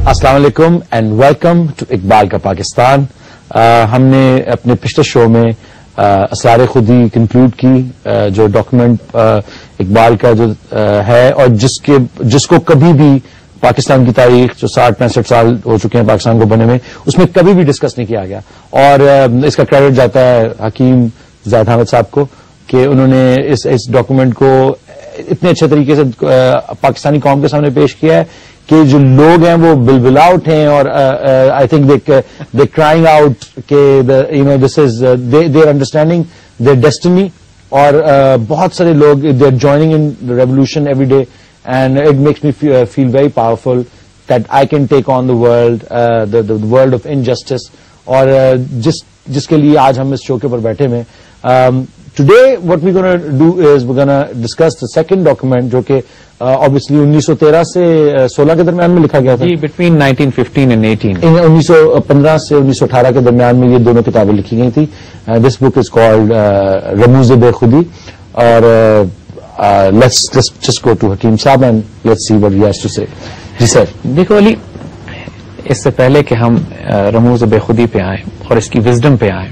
السلام علیکم and welcome to Iqbal کا پاکستان. ہم نے اپنے پچھلے شو میں اسرار خودی کنکلوڈ کی, جو ڈاکومنٹ اقبال کا جو ہے اور جس کو کبھی بھی پاکستان کی تاریخ جو 60-65 سال ہو چکے ہیں پاکستان کو بنے میں, اس میں کبھی بھی ڈسکس نہیں کیا گیا. اور اس کا کریڈٹ جاتا ہے حکیم زاہد حامد صاحب کو کہ انہوں نے اس ڈاکومنٹ کو اتنے اچھے طریقے سے پاکستانی قوم کے سامنے پیش کیا ہے کہ جو لوگ ہیں وہ بلبلا اٹھیں اور I think they crying out کہ دس از دیر انڈرسٹینڈنگ دیر ڈیسٹنی. اور بہت سارے لوگ they are joining in revolution every day and it makes me feel very powerful that I can take on the world of injustice. اور جس کے لیے آج ہم اس شو کے اوپر بیٹھے ہوئے Today, what we're going to do is we're going to discuss the second document, جو کہ obviously 1913 سے 16 کے درمیان میں لکھا گیا تھا. جی, between 1915 and 18. 1915 سے 1918 کے درمیان میں یہ دونوں کتابیں لکھی گئی تھی. This book is called رموز بے خودی. اور let's just go to حکیم صاحب and let's see what he has to say. جی سر. دیکھو علی, اس سے پہلے کہ ہم رموز بے خودی پہ آئیں اور اس کی وزڈم پہ آئیں,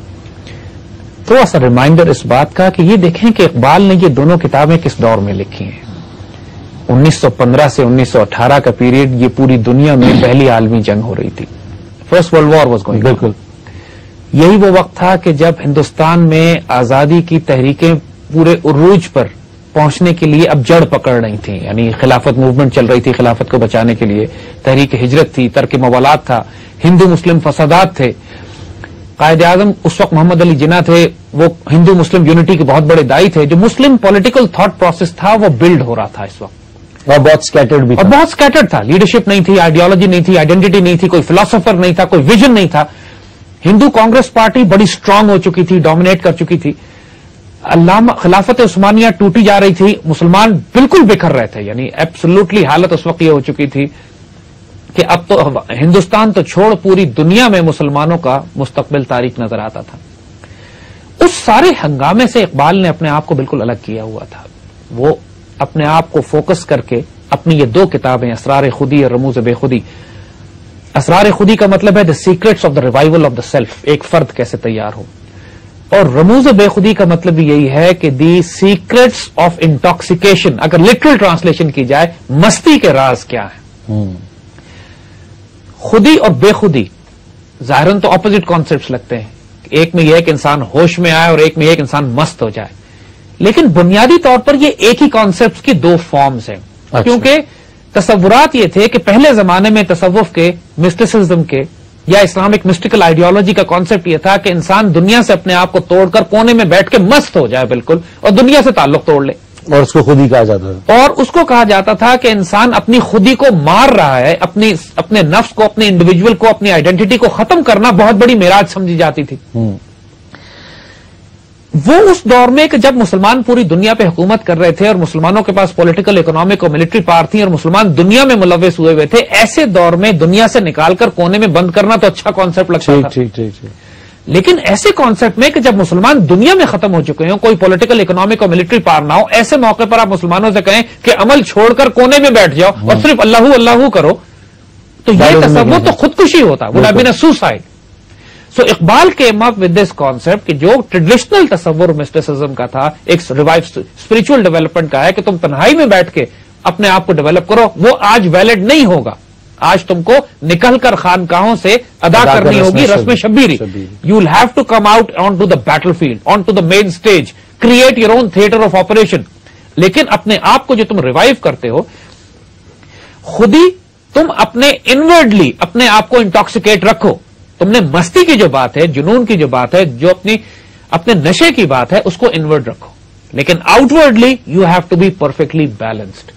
تھوڑا سا ریمائنڈر اس بات کا کہ یہ دیکھیں کہ اقبال نے یہ دونوں کتابیں کس دور میں لکھی ہیں. 1915 سے 1918 کا پیریڈ, یہ پوری دنیا میں پہلی عالمی جنگ ہو رہی تھی. First world war was going. بالکل یہی وہ وقت تھا کہ جب ہندوستان میں آزادی کی تحریکیں پورے عروج پر پہنچنے کے لیے اب جڑ پکڑ رہی تھیں. یعنی خلافت موومنٹ چل رہی تھی, خلافت کو بچانے کے لیے تحریک ہجرت تھی, ترک موالات تھا, ہندو مسلم فسادات تھے. قائد اعظم اس وقت محمد علی جناح تھے, وہ ہندو مسلم یونٹی کے بہت بڑے دائی تھے. جو مسلم پولیٹیکل تھاٹ پروسیس تھا وہ بلڈ ہو رہا تھا اس وقت, اور بہت سکیٹرڈ بھی, اور بہت سکیٹرڈ تھا. لیڈرشپ نہیں تھی, آئیڈیالوجی نہیں تھی, آئیڈینٹی نہیں تھی, کوئی فلاسفر نہیں تھا, کوئی ویژن نہیں تھا. ہندو کانگریس پارٹی بڑی اسٹرانگ ہو چکی تھی, ڈومینیٹ کر چکی تھی. خلافت عثمانیہ ٹوٹی جا رہی تھی, مسلمان بالکل بکھر رہے تھے. یعنی ایبسولوٹلی حالت اس وقت یہ ہو چکی تھی کہ اب تو ہندوستان تو چھوڑ, پوری دنیا میں مسلمانوں کا مستقبل تاریک نظر آتا تھا. اس سارے ہنگامے سے اقبال نے اپنے آپ کو بالکل الگ کیا ہوا تھا. وہ اپنے آپ کو فوکس کر کے اپنی یہ دو کتابیں اسرار خودی اور رموز بے خودی. اسرار خودی کا مطلب ہے the secrets of the revival of the self, ایک فرد کیسے تیار ہو. اور رموز بے خودی کا مطلب بھی یہی ہے کہ دی سیکرٹس آف انٹاکسیکیشن, اگر لٹرل ٹرانسلیشن کی جائے, مستی کے راز کیا ہے. خودی اور بے خودی ظاہراً تو اپوزٹ کانسیپٹس لگتے ہیں. ایک میں یہ ہے کہ انسان ہوش میں آئے اور ایک میں یہ ہے کہ انسان مست ہو جائے, لیکن بنیادی طور پر یہ ایک ہی کانسیپٹ کی دو فارمز ہیں. کیونکہ تصورات یہ تھے کہ پہلے زمانے میں تصوف کے, مسٹیسزم کے یا اسلامک مسٹیکل آئیڈیالوجی کا کانسیپٹ یہ تھا کہ انسان دنیا سے اپنے آپ کو توڑ کر کونے میں بیٹھ کے مست ہو جائے بالکل, اور دنیا سے تعلق توڑ لے. اور اس کو خودی کہا جاتا تھا. اور اس کو کہا جاتا تھا کہ انسان اپنی خودی کو مار رہا ہے, اپنے نفس کو, اپنے انڈیویجول کو, اپنی آئیڈینٹی کو ختم کرنا بہت بڑی معراج سمجھی جاتی تھی. وہ اس دور میں کہ جب مسلمان پوری دنیا پہ حکومت کر رہے تھے اور مسلمانوں کے پاس پولیٹیکل, اکنامک اور ملٹری پاور تھی اور مسلمان دنیا میں ملوث ہوئے تھے, ایسے دور میں دنیا سے نکال کر کونے میں بند کرنا تو اچھا کانسیپٹ لگتا تھا. لیکن ایسے کانسیپٹ میں کہ جب مسلمان دنیا میں ختم ہو چکے ہوں, کوئی پولیٹیکل, اکنامک اور ملٹری پاور نہ ہو, ایسے موقع پر آپ مسلمانوں سے کہیں کہ عمل چھوڑ کر کونے میں بیٹھ جاؤ اور صرف اللہ اللہ کرو, تو یہ تصور تو خودکشی ہوتا, would have been a suicide. So Iqbal came up with this concept کہ جو ٹریڈیشنل تصور مسٹیسزم کا تھا, ایک ریوائو اسپرچل ڈیولپمنٹ کا ہے کہ تم تنہائی میں بیٹھ کے اپنے آپ کو ڈیولپ کرو, وہ آج ویلڈ نہیں ہوگا. آج تم کو نکل کر خانقاہوں سے ادا کرنی ہوگی رسم شبیری. You will have to come out on to the battlefield, on to the main stage, create your own theatre of operation. لیکن اپنے آپ کو جو تم ریوائو کرتے ہو, خودی تم اپنے انورڈلی اپنے آپ کو انٹاکسیکیٹ رکھو. تم نے مستی کی جو بات ہے, جنون کی جو بات ہے, جو اپنے نشے کی بات ہے, اس کو انورڈ رکھو. لیکن outwardly you have to be perfectly balanced.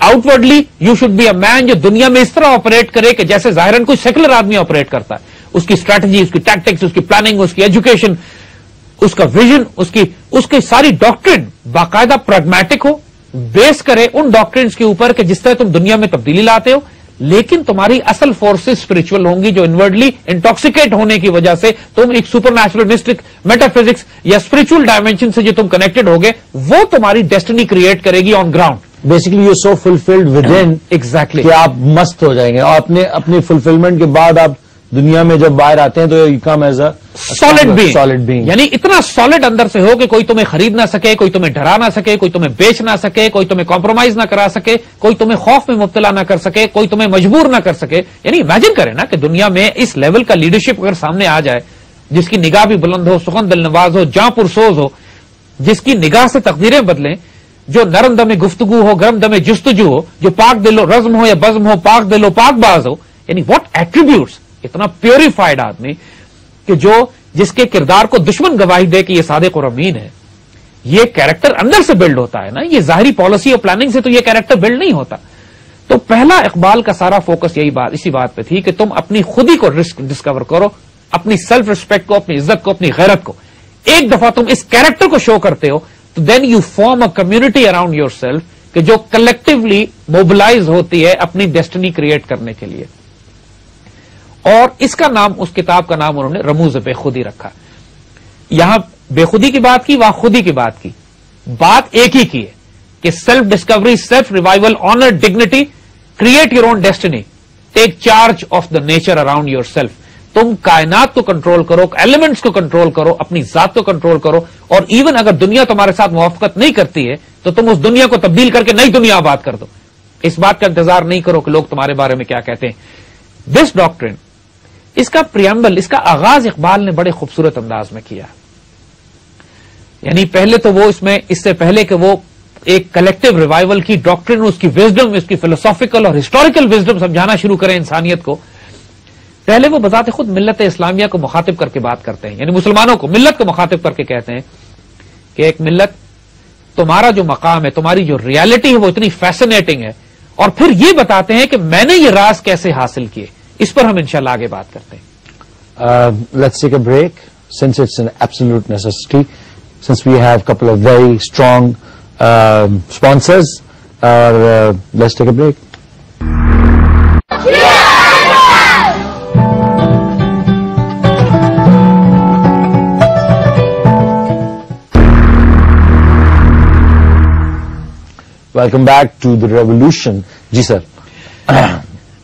Outwardly you should be a man جو دنیا میں اس طرح آپریٹ کرے کہ جیسے ظاہراً کوئی سیکولر آدمی آپریٹ کرتا ہے. اس کی اسٹریٹجی, اس کی ٹیکٹکس, اس کی پلاننگ, اس کی ایجوکیشن, اس کا ویژن, اس کی ساری ڈاکٹرن باقاعدہ پریگمیٹک ہو, بیس کرے ان ڈاکٹرنس کے اوپر کہ جس طرح تم دنیا میں تبدیلی لاتے ہو. لیکن تمہاری اصل فورسز اسپرچل ہوں گی جو انورڈلی انٹاکسیکیٹ ہونے کی وجہ سے تم ایک super natural mystic meta physics یا اسپرچل ڈائمینشن سے جو تم کنیکٹڈ ہوگے, وہ تمہاری ڈیسٹنی کریٹ کرے گی on ground. Basically you so fulfilled with in exactly کہ آپ مست ہو جائیں گے اور اپنی فلفلمنٹ کے بعد آپ دنیا میں جب باہر آتے ہیں تو you come as a solid being. یعنی اتنا سالڈ اندر سے ہو کہ کوئی تمہیں خرید نہ سکے, کوئی تمہیں ڈرا نہ سکے, کوئی تمہیں بیچ نہ سکے, کوئی تمہیں کمپرومائز نہ کرا سکے, کوئی تمہیں خوف میں مبتلا نہ کر سکے, کوئی تمہیں مجبور نہ کر سکے. یعنی امیجن کریں نا کہ دنیا میں اس لیول کا لیڈرشپ اگر سامنے آ جائے, جس کی نگاہ بھی بلند ہو, سخن دل نواز ہو, جاں پرسوز ہو, جس کی نگاہ سے تقدیریں بدلیں, جو نرم دم گفتگو ہو, گرم دم جستجو ہو, جو پاک دل و رزم ہو یا بزم ہو, پاک دل و پاک باز ہو. یعنی واٹ ایٹریبیوٹس, اتنا پیوریفائڈ آدمی کہ جس کے کردار کو دشمن گواہی دے کہ یہ صادق اور امین ہے. یہ کیریکٹر اندر سے بلڈ ہوتا ہے نا, یہ ظاہری پالیسی اور پلاننگ سے تو یہ کیریکٹر بلڈ نہیں ہوتا. تو پہلا اقبال کا سارا فوکس اسی بات پہ تھی کہ تم اپنی خودی کو ڈسکور کرو, اپنی سیلف ریسپیکٹ کو, اپنی عزت کو, اپنی غیرت کو. ایک دفعہ تم اس کیریکٹر کو شو کرتے ہو تو then you form a community around yourself کہ جو کلیکٹولی موبلائز ہوتی ہے اپنی ڈیسٹنی کریٹ کرنے کے لیے. اور اس کا نام, اس کتاب کا نام انہوں نے رموز بے خودی رکھا. یہاں بے خودی کی بات کی, وہاں خودی کی بات کی. بات ایک ہی کی ہے کہ self Discovery, self revival, owner, dignity, create your own destiny, take charge of the nature around your self. تم کائنات کو کنٹرول کرو, ایلیمنٹس کو کنٹرول کرو, اپنی ذات کو کنٹرول کرو. اور ایون اگر دنیا تمہارے ساتھ موافقت نہیں کرتی ہے تو تم اس دنیا کو تبدیل کر کے نئی دنیا آباد کر دو. اس بات کا انتظار نہیں کرو کہ لوگ تمہارے بارے میں کیا کہتے ہیں. دس ڈاکٹرن, اس کا پریامبل, اس کا آغاز اقبال نے بڑے خوبصورت انداز میں کیا. یعنی پہلے تو وہ اس سے پہلے کہ وہ ایک کلیکٹو ریوائول کی ڈاکٹرن, اس کی وزڈم, اس کی فلسافیکل اور ہسٹوریکل وزڈم سمجھانا شروع کریں انسانیت کو, پہلے وہ بذات خود ملت اسلامیہ کو مخاطب کر کے بات کرتے ہیں. یعنی مسلمانوں کو, ملت کو مخاطب کر کے کہتے ہیں کہ ایک ملت, تمہارا جو مقام ہے, تمہاری جو ریالٹی ہے وہ اتنی فیسنیٹنگ ہے. اور پھر یہ بتاتے ہیں کہ میں نے یہ راز کیسے حاصل کیے. اس پر ہم انشاءاللہ آگے بات کرتے ہیں. Let's take a break since it's an absolute necessity, since we have a couple of very strong sponsors. Let's take a break. Welcome back to the revolution. جی سر.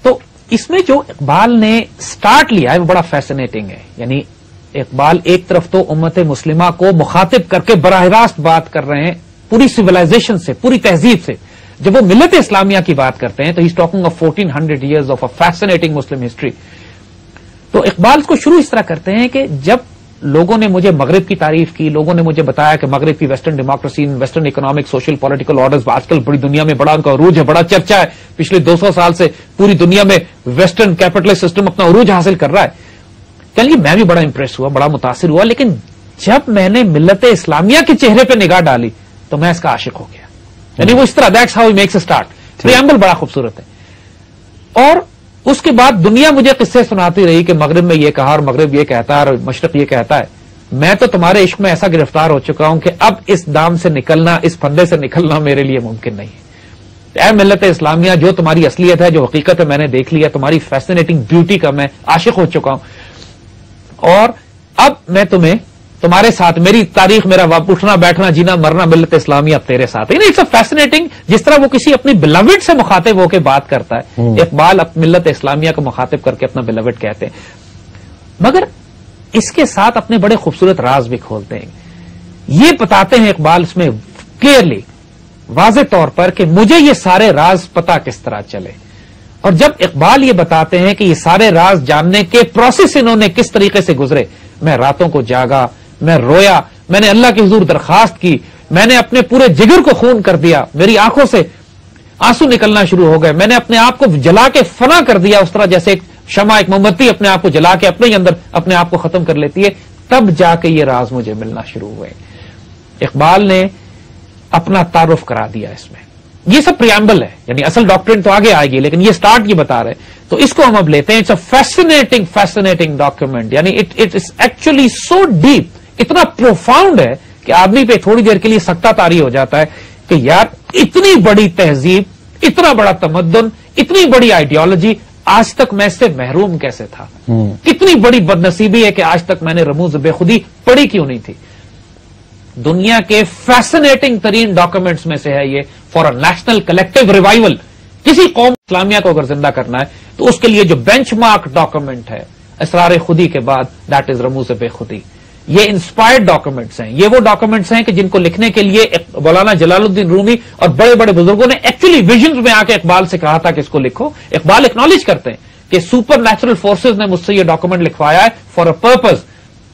تو اس میں جو اقبال نے سٹارٹ لیا ہے وہ بڑا فیسنیٹنگ ہے. یعنی اقبال ایک طرف تو امت مسلمہ کو مخاطب کر کے براہ راست بات کر رہے ہیں پوری سویلائزیشن سے, پوری تہذیب سے. جب وہ ملت اسلامیہ کی بات کرتے ہیں تو he is talking of 1400 years of a fascinating Muslim history. تو اقبال کو شروع اس طرح کرتے ہیں کہ جب لوگوں نے مجھے مغرب کی تعریف کی, لوگوں نے مجھے بتایا کہ مغرب کی western democracy, western economic, social political orders آج کل بڑی دنیا میں بڑا ان کا عروج ہے, بڑا چرچا ہے. پچھلے 200 سال سے پوری دنیا میں ویسٹرن کیپٹلسٹ سسٹم اپنا عروج حاصل کر رہا ہے. چلیے میں بھی بڑا امپریس ہوا, بڑا متاثر ہوا, لیکن جب میں نے ملت اسلامیہ کے چہرے پہ نگاہ ڈالی تو میں اس کا عاشق ہو گیا. یعنی وہ اس طرح, that's how he makes a start. Preamble بڑا خوبصورت ہے. اور اس کے بعد دنیا مجھے قصے سناتی رہی کہ مغرب میں یہ کہا اور مغرب یہ کہتا ہے اور مشرق یہ کہتا ہے. میں تو تمہارے عشق میں ایسا گرفتار ہو چکا ہوں کہ اب اس دام سے نکلنا, اس پھندے سے نکلنا میرے لیے ممکن نہیں ہے. اے ملت اسلامیہ, جو تمہاری اصلیت ہے, جو حقیقت ہے, میں نے دیکھ لیا. تمہاری فیسنیٹنگ بیوٹی کا میں عاشق ہو چکا ہوں. اور اب میں تمہارے ساتھ, میری تاریخ, میرا اٹھنا بیٹھنا جینا مرنا ملت اسلامیہ اب تیرے ساتھ. یعنی اٹس اے فیسنیٹنگ, جس طرح وہ کسی اپنی بلوڈ سے مخاطب ہو کے بات کرتا ہے. اقبال ملت اسلامیہ کو مخاطب کر کے اپنا بلوڈ کہتے ہیں, مگر اس کے ساتھ اپنے بڑے خوبصورت راز بھی کھولتے ہیں. یہ بتاتے ہیں اقبال اس میں کلیئرلی, واضح طور پر کہ مجھے یہ سارے راز پتا کس طرح چلے. اور جب اقبال یہ بتاتے ہیں کہ یہ سارے راز جاننے کے پروسیس انہوں نے کس طریقے سے گزرے, میں راتوں کو جاگا, میں رویا, میں نے اللہ کے حضور درخواست کی, میں نے اپنے پورے جگر کو خون کر دیا, میری آنکھوں سے آنسو نکلنا شروع ہو گئے, میں نے اپنے آپ کو جلا کے فنا کر دیا, اس طرح جیسے ایک شمع, ایک موم بتی اپنے آپ کو جلا کے اپنے ہی اندر اپنے آپ کو ختم کر لیتی ہے. تب جا کے یہ راز مجھے ملنا شروع ہوئے. اقبال نے اپنا تعارف کرا دیا اس میں. یہ سب پریامبل ہے, یعنی اصل ڈاکٹرن تو آگے آئے گی, لیکن یہ سٹارٹ یہ بتا رہے. تو اس کو ہم اب لیتے ہیں. It's a fascinating document. یعنی it is actually so deep, اتنا پروفاؤنڈ ہے کہ آدمی پہ تھوڑی دیر کے لیے سکتہ طاری ہو جاتا ہے کہ یار اتنی بڑی تہذیب, اتنا بڑا تمدن, اتنی بڑی آئیڈیالوجی, آج تک میں اس سے محروم کیسے تھا. کتنی بڑی بد نصیبی ہے کہ آج تک میں نے رموز بے خودی پڑھی کیوں نہیں تھی. دنیا کے فیسنیٹنگ ترین ڈاکومنٹس میں سے ہے یہ for a national collective revival. کسی قوم اسلامیہ کو اگر زندہ کرنا ہے تو اس کے لیے جو بینچ مارک ڈاکومنٹ ہے اسرار خودی کے بعد دیٹ از رموز بے خودی. یہ انسپائرڈ ڈاکومنٹس ہیں. یہ وہ ڈاکومنٹس ہیں کہ جن کو لکھنے کے لیے مولانا جلال الدین رومی اور بڑے بڑے بزرگوں نے ایکچولی ویژنز میں آ کے اقبال سے کہا تھا کہ اس کو لکھو. اقبال ایکنالج کرتے ہیں کہ سپر نیچرل فورسز نے مجھ سے یہ ڈاکومنٹ لکھوایا ہے فار اے پرپز,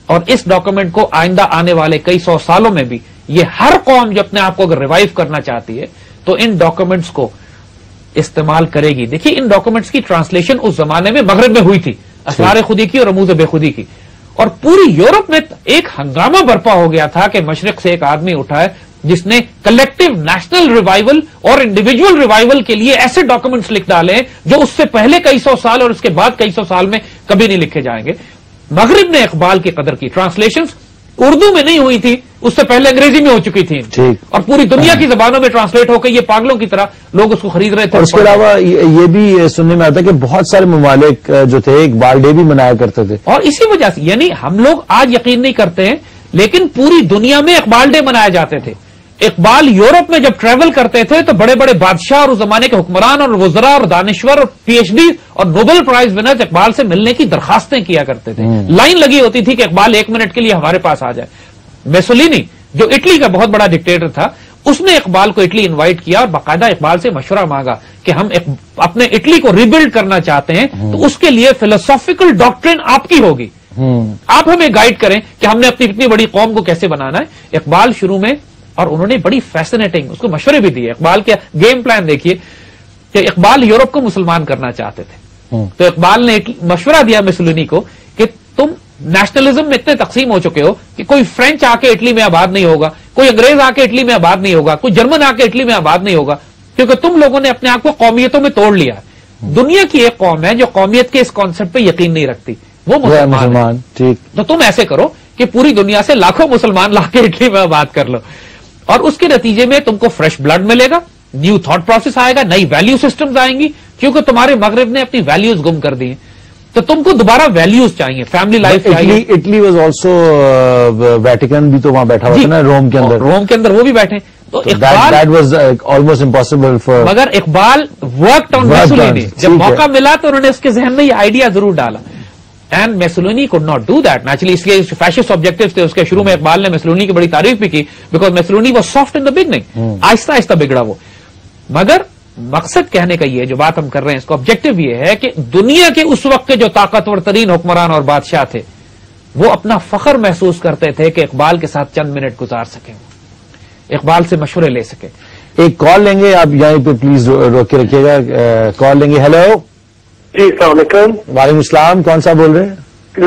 اور اس ڈاکومنٹ کو آئندہ آنے والے کئی سو سالوں میں بھی یہ ہر قوم جو اپنے آپ کو اگر ریوائو کرنا چاہتی ہے تو ان ڈاکومنٹس کو استعمال کرے گی. دیکھیے ان ڈاکومنٹس کی ٹرانسلیشن اس زمانے میں مغرب میں ہوئی تھی, اسرار خودی کی اور رموز بے خودی کی, اور پوری یورپ میں ایک ہنگامہ برپا ہو گیا تھا کہ مشرق سے ایک آدمی اٹھا ہے جس نے کلیکٹو نیشنل ریوائول اور انڈیویجول ریوائول کے لیے ایسے ڈاکومنٹس لکھ ڈالے جو اس سے پہلے کئی سو سال اور اس کے بعد کئی سو سال میں کبھی نہیں لکھے جائیں گے. مغرب نے اقبال کی قدر کی. ٹرانسلیشنز اردو میں نہیں ہوئی تھی, اس سے پہلے انگریزی میں ہو چکی تھی اور پوری دنیا کی زبانوں میں ٹرانسلیٹ ہو کے یہ پاگلوں کی طرح لوگ اس کو خرید رہے تھے. اور اس کے علاوہ یہ بھی سننے میں آتا ہے کہ بہت سارے ممالک جو تھے اقبال ڈے بھی منایا کرتے تھے, اور اسی وجہ سے یعنی ہم لوگ آج یقین نہیں کرتے ہیں لیکن پوری دنیا میں اقبال ڈے منائے جاتے تھے. اقبال یورپ میں جب ٹریول کرتے تھے تو بڑے بڑے بادشاہ اور اس زمانے کے حکمران اور وزراء اور دانشور اور پی ایچ ڈی اور نوبل پرائز ونرز اقبال سے ملنے کی درخواستیں کیا کرتے تھے. لائن لگی ہوتی تھی کہ اقبال 1 منٹ کے لیے ہمارے پاس آ جائے. میسولینی جو اٹلی کا بہت بڑا ڈکٹیٹر تھا, اس نے اقبال کو اٹلی انوائٹ کیا اور باقاعدہ اقبال سے مشورہ مانگا کہ ہم اپنے اٹلی کو ریبلڈ کرنا چاہتے ہیں تو اس کے لیے فلسافیکل ڈاکٹرن آپ کی ہوگی, آپ ہمیں گائیڈ کریں کہ ہم نے اپنی اتنی بڑی قوم کو کیسے بنانا ہے. اقبال شروع میں, اور انہوں نے بڑی فیسنیٹنگ اس کو مشورے بھی دیے. اقبال کا گیم پلان دیکھیے کہ اقبال یورپ کو مسلمان کرنا چاہتے تھے تو اقبال نے مشورہ دیا میسولینی کو کہ تم نیشنلزم میں اتنے تقسیم ہو چکے ہو کہ کوئی فرینچ آ کے اٹلی میں آباد نہیں ہوگا, کوئی انگریز آ کے اٹلی میں آباد نہیں ہوگا, کوئی جرمن آ کے اٹلی میں آباد نہیں ہوگا, کیونکہ تم لوگوں نے اپنے آپ کو قومیتوں میں توڑ لیا. دنیا کی ایک قوم ہے جو قومیت کے اس کانسیپٹ پہ یقین نہیں رکھتی, وہ مسلمان. ٹھیک, تو تم ایسے کرو کہ پوری دنیا سے لاکھوں مسلمان لا کے اٹلی میں آباد کر لو, اور اس کے نتیجے میں تم کو فریش بلڈ ملے گا, نیو تھاٹ پروسیس آئے گا, نئی ویلیو سسٹمز آئیں گی, کیونکہ تمہارے مغرب نے اپنی ویلیوز گم کر دی ہیں. تو تم کو دوبارہ ویلیوز چاہیے, فیملی لائف چاہیے. اٹلی واز آلسو ویٹیکن بھی تو وہاں بیٹھا ہوا تھا نا, روم کے اندر. روم کے اندر وہ بھی بیٹھے. تو that was almost impossible for, مگر اقبال ورکڈ آن میسولینی. جب موقع ملا تو انہوں نے اس کے ذہن میں یہ آئیڈیا ضرور ڈالا. And Mussolini could not do that naturally, اس لیے فیشسٹ آبجیکٹو تھے اس کے. شروع میں اقبال نے میسولینی کی بڑی تعریف بھی کی because Mussolini was soft in the beginning, آہستہ آہستہ بگڑا وہ. مگر مقصد کہنے کا یہ جو بات ہم کر رہے ہیں اس کا آبجیکٹو یہ ہے کہ دنیا کے اس وقت کے جو طاقتور ترین حکمران اور بادشاہ تھے وہ اپنا فخر محسوس کرتے تھے کہ اقبال کے ساتھ چند منٹ گزار سکیں, اقبال سے مشورے لے سکیں. ایک کال لیں گے, آپ یہیں پہ پلیز روک کے رکھیے گا. کال لیں گے. ہیلو جی السلام علیکم. وعلیکم السلام. کون صاحب بول رہے ہیں؟ جی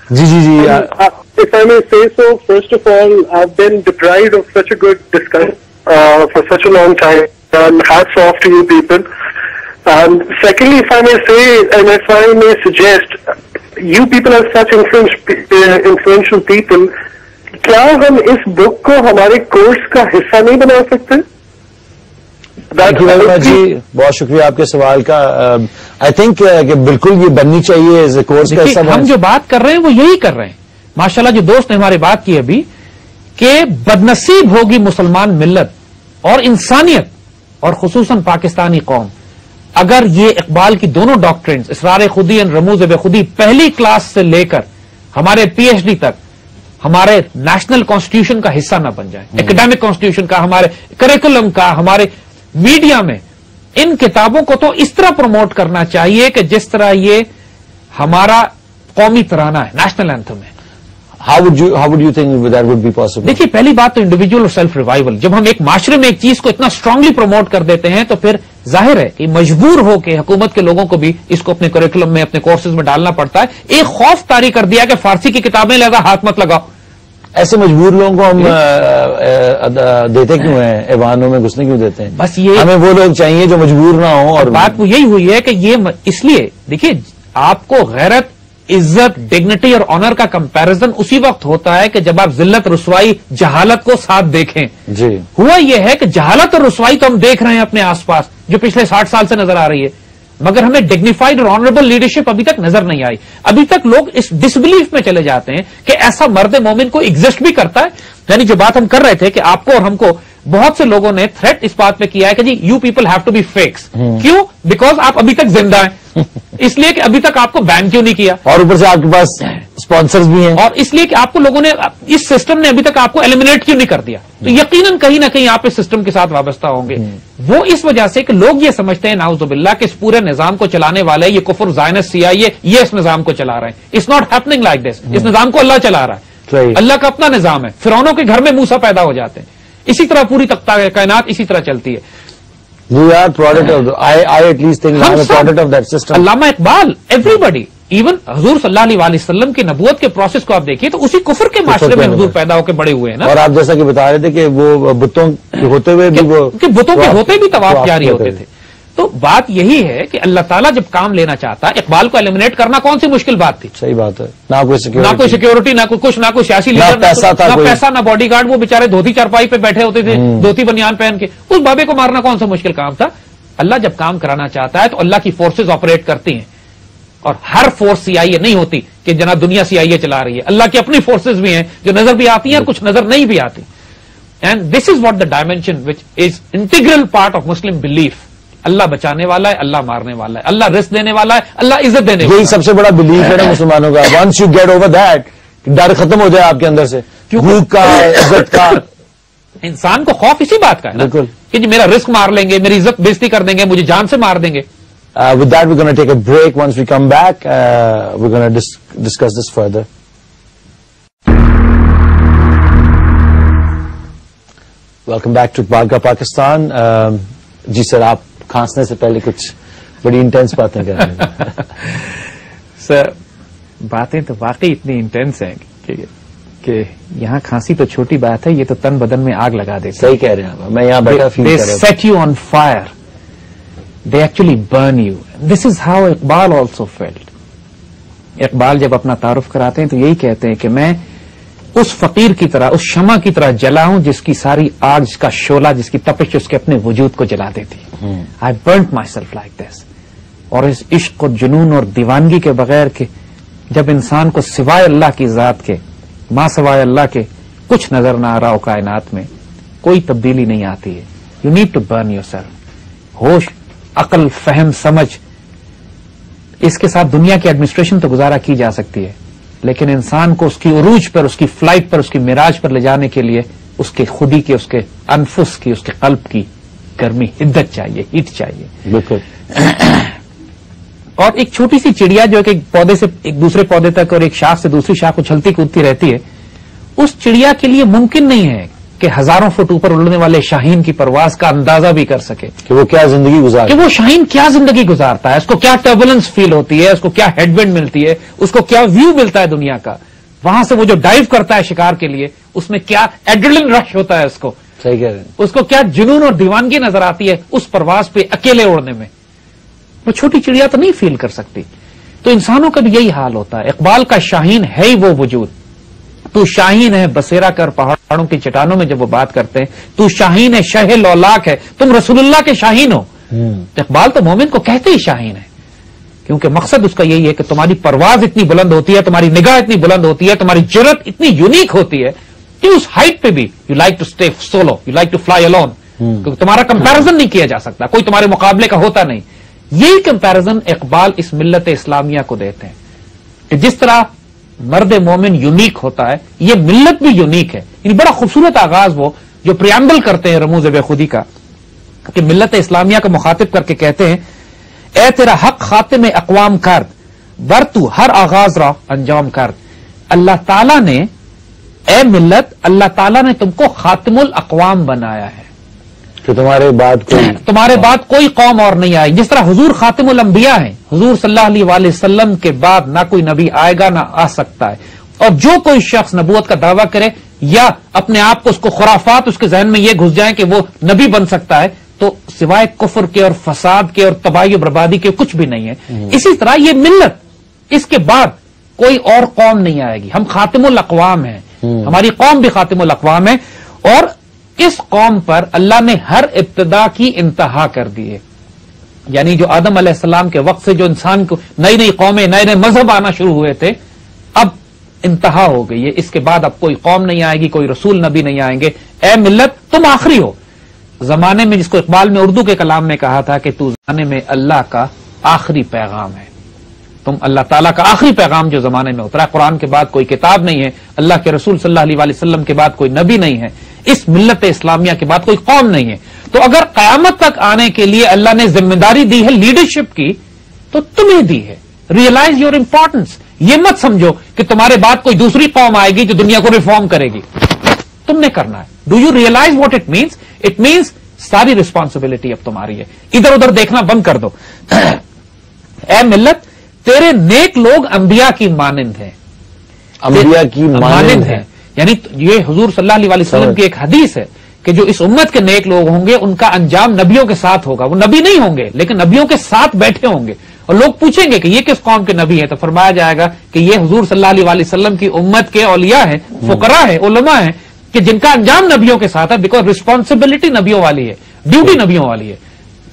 جی جی جی. If I may say so, first of all, I've been deprived of such a good discussion for such a long time, and hats off to you people. And secondly, if I may say, and if I may suggest, you people are such influential people, کیا ہم اس بک کو ہمارے course کا حصہ نہیں بنا سکتے؟ جی بہت شکریہ آپ کے سوال کا. آئی تھنک کہ بالکل یہ بننی چاہیے ایز اے کورس کا حصہ. ہم جو بات کر رہے ہیں وہ یہی کر رہے ہیں. ماشاءاللہ جو دوست نے ہماری بات کی ابھی کہ بدنصیب ہوگی مسلمان ملت اور انسانیت اور خصوصاً پاکستانی قوم اگر یہ اقبال کی دونوں ڈاکٹرنز اسرار خودی اور رموز بے خودی پہلی کلاس سے لے کر ہمارے پی ایچ ڈی تک ہمارے نیشنل کانسٹیٹیوشن کا حصہ نہ بن جائیں, ایکڈیمک کانسٹیٹیوشن کا, ہمارے کریکولم کا, ہمارے میڈیا میں ان کتابوں کو تو اس طرح پروموٹ کرنا چاہیے کہ جس طرح یہ ہمارا قومی ترانہ ہے, نیشنل اینتھم ہے. How would you think that would be possible? دیکھیے پہلی بات تو انڈیویجول اور سیلف ریوائول. جب ہم ایک معاشرے میں ایک چیز کو اتنا اسٹرانگلی پروموٹ کر دیتے ہیں تو پھر ظاہر ہے کہ مجبور ہو کے حکومت کے لوگوں کو بھی اس کو اپنے کریکولم میں اپنے کورسز میں ڈالنا پڑتا ہے. ایک خوف طاری کر دیا کہ فارسی کی کتابیں لہذا ہاتھ مت لگاؤ. ایسے مجبور لوگوں کو ہم دیتے کیوں ہیں, ایوانوں میں گھسنے کیوں دیتے ہیں؟ بس یہ ہمیں وہ لوگ چاہیے جو مجبور نہ ہوں. اور بات وہ یہی ہوئی ہے کہ یہ اس لیے دیکھیے آپ کو غیرت, عزت, ڈگنیٹی اور آنر کا کمپیرزن اسی وقت ہوتا ہے کہ جب آپ ذلت, رسوائی, جہالت کو ساتھ دیکھیں. جی ہوا یہ ہے کہ جہالت اور رسوائی تو ہم دیکھ رہے ہیں اپنے آس پاس جو پچھلے 60 سال سے نظر آ رہی ہے. مگر ہمیں ڈگنیفائڈ اور آنریبل لیڈرشپ ابھی تک نظر نہیں آئی. ابھی تک لوگ اس ڈسبلیف میں چلے جاتے ہیں کہ ایسا مرد مومن کو ایگزسٹ بھی کرتا ہے. یعنی جو بات ہم کر رہے تھے کہ آپ کو اور ہم کو بہت سے لوگوں نے تھریٹ اس بات پہ کیا ہے کہ جی you people have to be fakes. کیوں؟ بیکاز آپ ابھی تک زندہ ہیں. اس لیے کہ ابھی تک آپ کو بین کیوں نہیں کیا, اور اوپر سے آپ کے پاس اسپانسرز بھی ہیں, اور اس لیے کہ آپ کو لوگوں نے اس سسٹم نے ابھی تک آپ کو ایلیمنیٹ کیوں نہیں کر دیا. تو یقیناً کہیں نہ کہیں آپ اس سسٹم کے ساتھ وابستہ ہوں گے. وہ اس وجہ سے کہ لوگ یہ سمجھتے ہیں نعوذ باللہ کہ اس پورے نظام کو چلانے والے یہ کفر زائنس سیائی یہ اس نظام کو چلا رہے ہیں. It's not happening like this. اس نظام کو اللہ چلا رہا ہے. اللہ کا اپنا نظام ہے. فرعونوں کے گھر میں موسیٰ پیدا ہو جاتے ہیں. اسی طرح پوری کائنات اسی طرح چلتی ہے. We are product of I at least think I'm a product of that system. Allama Iqbal, every body, even حضور صلی اللہ علیہ وسلم کی نبوت کے پروسیس کو آپ دیکھیے تو اسی کفر کے معاشرے میں حضور پیدا ہو کے بڑے ہوئے ہیں نا. اور آپ جیسا کہ بتا رہے تھے کہ وہ بتوں کے ہوتے ہوئے بھی کہ بتوں کے ہوتے بھی طواف جاری ہوتے تھے. تو بات یہی ہے کہ اللہ تعالیٰ جب کام لینا چاہتا ہے, اقبال کو ایلیمنیٹ کرنا کون سی مشکل بات تھی؟ صحیح بات ہے. نہ کوئی سیکورٹی, نہ کوئی کچھ, نہ کوئی سیاسی لیڈر, نہ پیسہ, نہ باڈی گارڈ. وہ بےچارے دھوتی چارپائی پہ بیٹھے ہوتے تھے, دھوتی بنیان پہن کے. اس بابے کو مارنا کون سا مشکل کام تھا؟ اللہ جب کام کرانا چاہتا ہے تو اللہ کی فورسز آپریٹ کرتی ہیں, اور ہر فورس سی آئی اے نہیں ہوتی کہ جناب دنیا سی آئی اے چلا رہی ہے. اللہ کی اپنی فورسز بھی ہیں جو نظر بھی آتی ہیں اور کچھ نظر نہیں بھی آتی. And this is what the dimension which is integral part of Muslim belief. اللہ بچانے والا ہے, اللہ مارنے والا ہے, اللہ رزق دینے والا ہے, اللہ عزت دینے والا ہے. یہی سب سے بڑا بلیف ہے نا مسلمانوں کا. Once you get over that, ڈر ختم ہو جائے آپ کے اندر سے, بھوک کا, عزت کا. انسان کو خوف اسی بات کا ہے نا کہ جی میرا رزق مار لیں گے, میری عزت بےزتی کر دیں گے, مجھے جان سے مار دیں گے. With that we're going to take a break. Once we come back, we're going to discuss this further. Welcome back to Iqbal Ka Pakistan. جی سر, آپ کھانسنے سے پہلے کچھ بڑی انٹینس باتیں کر رہے ہیں. سر باتیں تو واقعی اتنی انٹینس ہیں کہ یہاں کھانسی تو چھوٹی بات ہے, یہ تو تن بدن میں آگ لگا دیتے. صحیح کہہ رہے ہیں, میں یہاں بیٹھا فیل کر رہا ہوں. They set you on fire. They actually burn you. This is how Iqbal also felt. Iqbal جب اپنا تعارف کراتے ہیں تو یہی کہتے ہیں کہ میں اس فقیر کی طرح, اس شمع کی طرح جلا ہوں جس کی ساری آگ, جس کا شعلہ, جس کی تپش اس کے اپنے وجود کو جلا دیتی. I burnt myself like this. اور اس عشق و جنون اور دیوانگی کے بغیر کہ جب انسان کو سوائے اللہ کی ذات کے, ماں سوائے اللہ کے کچھ نظر نہ آ رہا ہو کائنات میں, کوئی تبدیلی نہیں آتی ہے. You need to burn yourself. ہوش, عقل, فہم, سمجھ, اس کے ساتھ دنیا کی ایڈمنسٹریشن تو گزارا کی جا سکتی ہے, لیکن انسان کو اس کی عروج پر, اس کی فلائٹ پر, اس کی معراج پر لے جانے کے لیے اس کے خودی کی, اس کے انفس کی, اس کے قلب کی گرمی, حدت چاہیے, ہیٹ چاہیے. بالکل. اور ایک چھوٹی سی چڑیا جو ایک پودے سے ایک دوسرے پودے تک اور ایک شاخ سے دوسری شاخ اچھلتی کودتی رہتی ہے, اس چڑیا کے لیے ممکن نہیں ہے کہ ہزاروں فٹ اوپر اڑنے والے شاہین کی پرواز کا اندازہ بھی کر سکے کہ وہ کیا زندگی گزارتا ہے, کہ وہ شاہین کیا زندگی گزارتا ہے, اس کو کیا ٹربولنس فیل ہوتی ہے, اس کو کیا ہیڈ ونڈ ملتی ہے, اس کو کیا ویو ملتا ہے دنیا کا, وہاں سے وہ جو ڈائیو کرتا ہے شکار کے لیے اس میں کیا ایڈرلن رش ہوتا ہے, اس کو صحیح کہہ رہے ہیں, اس کو کیا جنون اور دیوانگی نظر آتی ہے اس پرواز پہ اکیلے اڑنے میں. وہ چھوٹی چڑیا تو نہیں فیل کر سکتی. تو انسانوں کا بھی یہی حال ہوتا ہے. اقبال کا شاہین ہے ہی وہ وجود. تو شاہین ہے بسیرا کر پہاڑوں کی چٹانوں میں, جب وہ بات کرتے ہیں تو شاہین ہے شہ لولاک ہے, تم رسول اللہ کے شاہین ہو. اقبال تو مومن کو کہتے ہی شاہین ہے, کیونکہ مقصد اس کا یہی ہے کہ تمہاری پرواز اتنی بلند ہوتی ہے, تمہاری نگاہ اتنی بلند ہوتی ہے, تمہاری جرت اتنی یونیک ہوتی ہے کہ اس ہائٹ پہ بھی you like to stay solo, you like to fly alone, کیونکہ تمہارا کمپیرزن نہیں کیا جا سکتا, کوئی تمہارے مقابلے کا ہوتا نہیں. یہی کمپیرزن اقبال اس ملت اسلامیہ کو دیتے ہیں کہ جس طرح مرد مومن یونیک ہوتا ہے, یہ ملت بھی یونیک ہے. یعنی بڑا خوبصورت آغاز وہ جو پریامبل کرتے ہیں رموز بے خودی کا, کہ ملت اسلامیہ کو مخاطب کر کے کہتے ہیں اے تیرا حق خاتم اقوام کرد, ور تو ہر آغاز را انجام کرد. اللہ تعالیٰ نے, اے ملت, اللہ تعالیٰ نے تم کو خاتم الاقوام بنایا ہے کہ تمہارے بعد کوئی قوم اور نہیں آئی. جس طرح حضور خاتم الانبیاء ہیں, حضور صلی اللہ علیہ وآلہ وسلم کے بعد نہ کوئی نبی آئے گا نہ آ سکتا ہے. اور جو کوئی شخص نبوت کا دعویٰ کرے یا اپنے آپ کو اس کو خرافات اس کے ذہن میں یہ گھس جائیں کہ وہ نبی بن سکتا ہے, تو سوائے کفر کے اور فساد کے اور تباہی و بربادی کے کچھ بھی نہیں ہے. اسی طرح یہ ملت, اس کے بعد کوئی اور قوم نہیں آئے گی. ہم خاتم الاقوام ہیں, ہماری قوم بھی خاتم الاقوام ہے, اور اس قوم پر اللہ نے ہر ابتدا کی انتہا کر دی ہے. یعنی جو آدم علیہ السلام کے وقت سے جو انسان کو نئی نئی قومیں نئے نئے مذہب آنا شروع ہوئے تھے، اب انتہا ہو گئی ہے. اس کے بعد اب کوئی قوم نہیں آئے گی، کوئی رسول نبی نہیں آئیں گے. اے ملت تم آخری ہو زمانے میں، جس کو اقبال نے اردو کے کلام میں کہا تھا کہ تو زمانے میں اللہ کا آخری پیغام ہے. تم اللہ تعالیٰ کا آخری پیغام جو زمانے میں اترا. قرآن کے بعد کوئی کتاب نہیں ہے، اللہ کے رسول صلی اللہ علیہ وسلم کے بعد کوئی نبی نہیں ہے، اس ملت اسلامیہ کے بعد کوئی قوم نہیں ہے. تو اگر قیامت تک آنے کے لیے اللہ نے ذمہ داری دی ہے لیڈرشپ کی، تو تمہیں دی ہے. Realise your importance. یہ مت سمجھو کہ تمہارے بعد کوئی دوسری قوم آئے گی جو دنیا کو ریفارم کرے گی. تم نے کرنا ہے. Do you realise what it means? It means ساری رسپانسبلٹی اب تمہاری ہے. ادھر ادھر دیکھنا بند کر دو. اے ملت تیرے نیک لوگ انبیاء کی مانند ہیں. انبیاء کی مانند ہیں، یعنی یہ حضور صلی اللہ علیہ وسلم کی ایک حدیث ہے کہ جو اس امت کے نیک لوگ ہوں گے ان کا انجام نبیوں کے ساتھ ہوگا. وہ نبی نہیں ہوں گے لیکن نبیوں کے ساتھ بیٹھے ہوں گے، اور لوگ پوچھیں گے کہ یہ کس قوم کے نبی ہیں، تو فرمایا جائے گا کہ یہ حضور صلی اللہ علیہ وسلم کی امت کے اولیاء ہیں، فقراء ہیں، علماء ہیں، کہ جن کا انجام نبیوں کے ساتھ ہے. بیکاز رسپانسبلٹی نبیوں والی ہے، ڈیوٹی نبیوں والی ہے،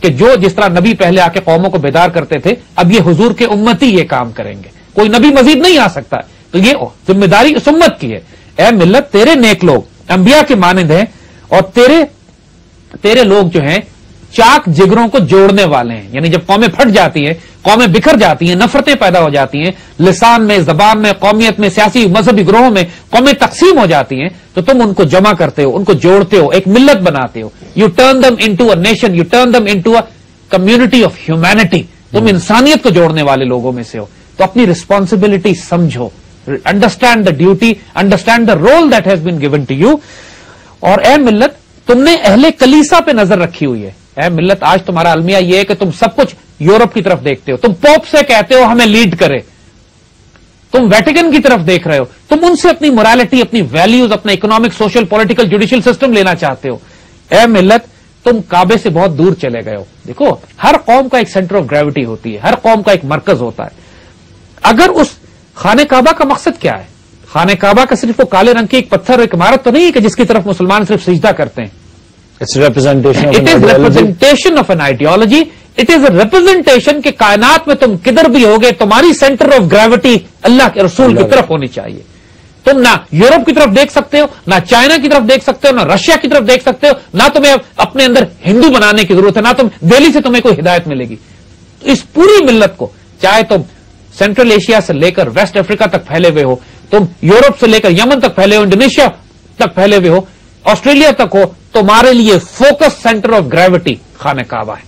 کہ جو جس طرح نبی پہلے آ کے قوموں کو بیدار کرتے تھے، اب یہ حضور کے امتی یہ کام کریں گے. کوئی نبی مزید نہیں آ سکتا. تو یہ ذمہ داری اس امت کی ہے. اے ملت تیرے نیک لوگ انبیاء کے مانند ہیں، اور تیرے لوگ جو ہیں چاک جگروں کو جوڑنے والے ہیں. یعنی جب قومیں پھٹ جاتی ہیں، قومیں بکھر جاتی ہیں، نفرتیں پیدا ہو جاتی ہیں، لسان میں، زبان میں، قومیت میں، سیاسی مذہبی گروہوں میں قومیں تقسیم ہو جاتی ہیں، تو تم ان کو جمع کرتے ہو، ان کو جوڑتے ہو، ایک ملت بناتے ہو. You turn them into a nation, you turn them into a community of humanity. تم انسانیت کو جوڑنے والے لوگوں میں سے ہو. تو اپنی رسپانسبلٹی سمجھو. Understand the duty, understand the role that has been given to you. اور اے ملت تم نے اہل کلیسا پہ نظر رکھی ہوئی ہے. اے ملت آج تمہارا المیہ یہ ہے کہ تم سب کچھ یورپ کی طرف دیکھتے ہو. تم پوپ سے کہتے ہو ہمیں لیڈ کرے، تم ویٹیکن کی طرف دیکھ رہے ہو، تم ان سے اپنی morality، اپنی ویلیوز، اپنا economic, social, political, judicial system لینا چاہتے ہو. اے ملت تم کعبے سے بہت دور چلے گئے ہو. دیکھو ہر قوم کا ایک سینٹر آف گریوٹی ہوتی ہے، ہر قوم کا ایک مرکز ہوتا ہے. اگر اس خانہ کعبہ کا مقصد کیا ہے؟ خانہ کعبہ کا صرف وہ کالے رنگ کی ایک پتھر ایک عمارت تو نہیں ہے کہ جس کی طرف مسلمان صرف سجدہ کرتے ہیں. It is representation of an ideology. It is a representation کہ کائنات میں تم کدھر بھی ہوگے تمہاری سینٹر آف گریوٹی اللہ کے رسول کی طرف ہونی چاہیے. تم نہ یورپ کی طرف دیکھ سکتے ہو، نہ چائنا کی طرف دیکھ سکتے ہو، نہ رشیا کی طرف دیکھ سکتے ہو، نہ تمہیں اپنے اندر ہندو بنانے کی ضرورت ہے، نہ تم دہلی سے تمہیں کوئی ہدایت ملے گی. اس پوری ملت کو، چاہے تم سینٹرل ایشیا سے لے کر ویسٹ افریقہ تک پھیلے ہوئے ہو، تم یورپ سے لے کر یمن تک پھیلے ہو، انڈونیشیا تک پھیلے ہوئے ہو، آسٹریلیا تک ہو، تمہارے لیے فوکس سینٹر آف گریوٹی خانہ کعبہ ہے.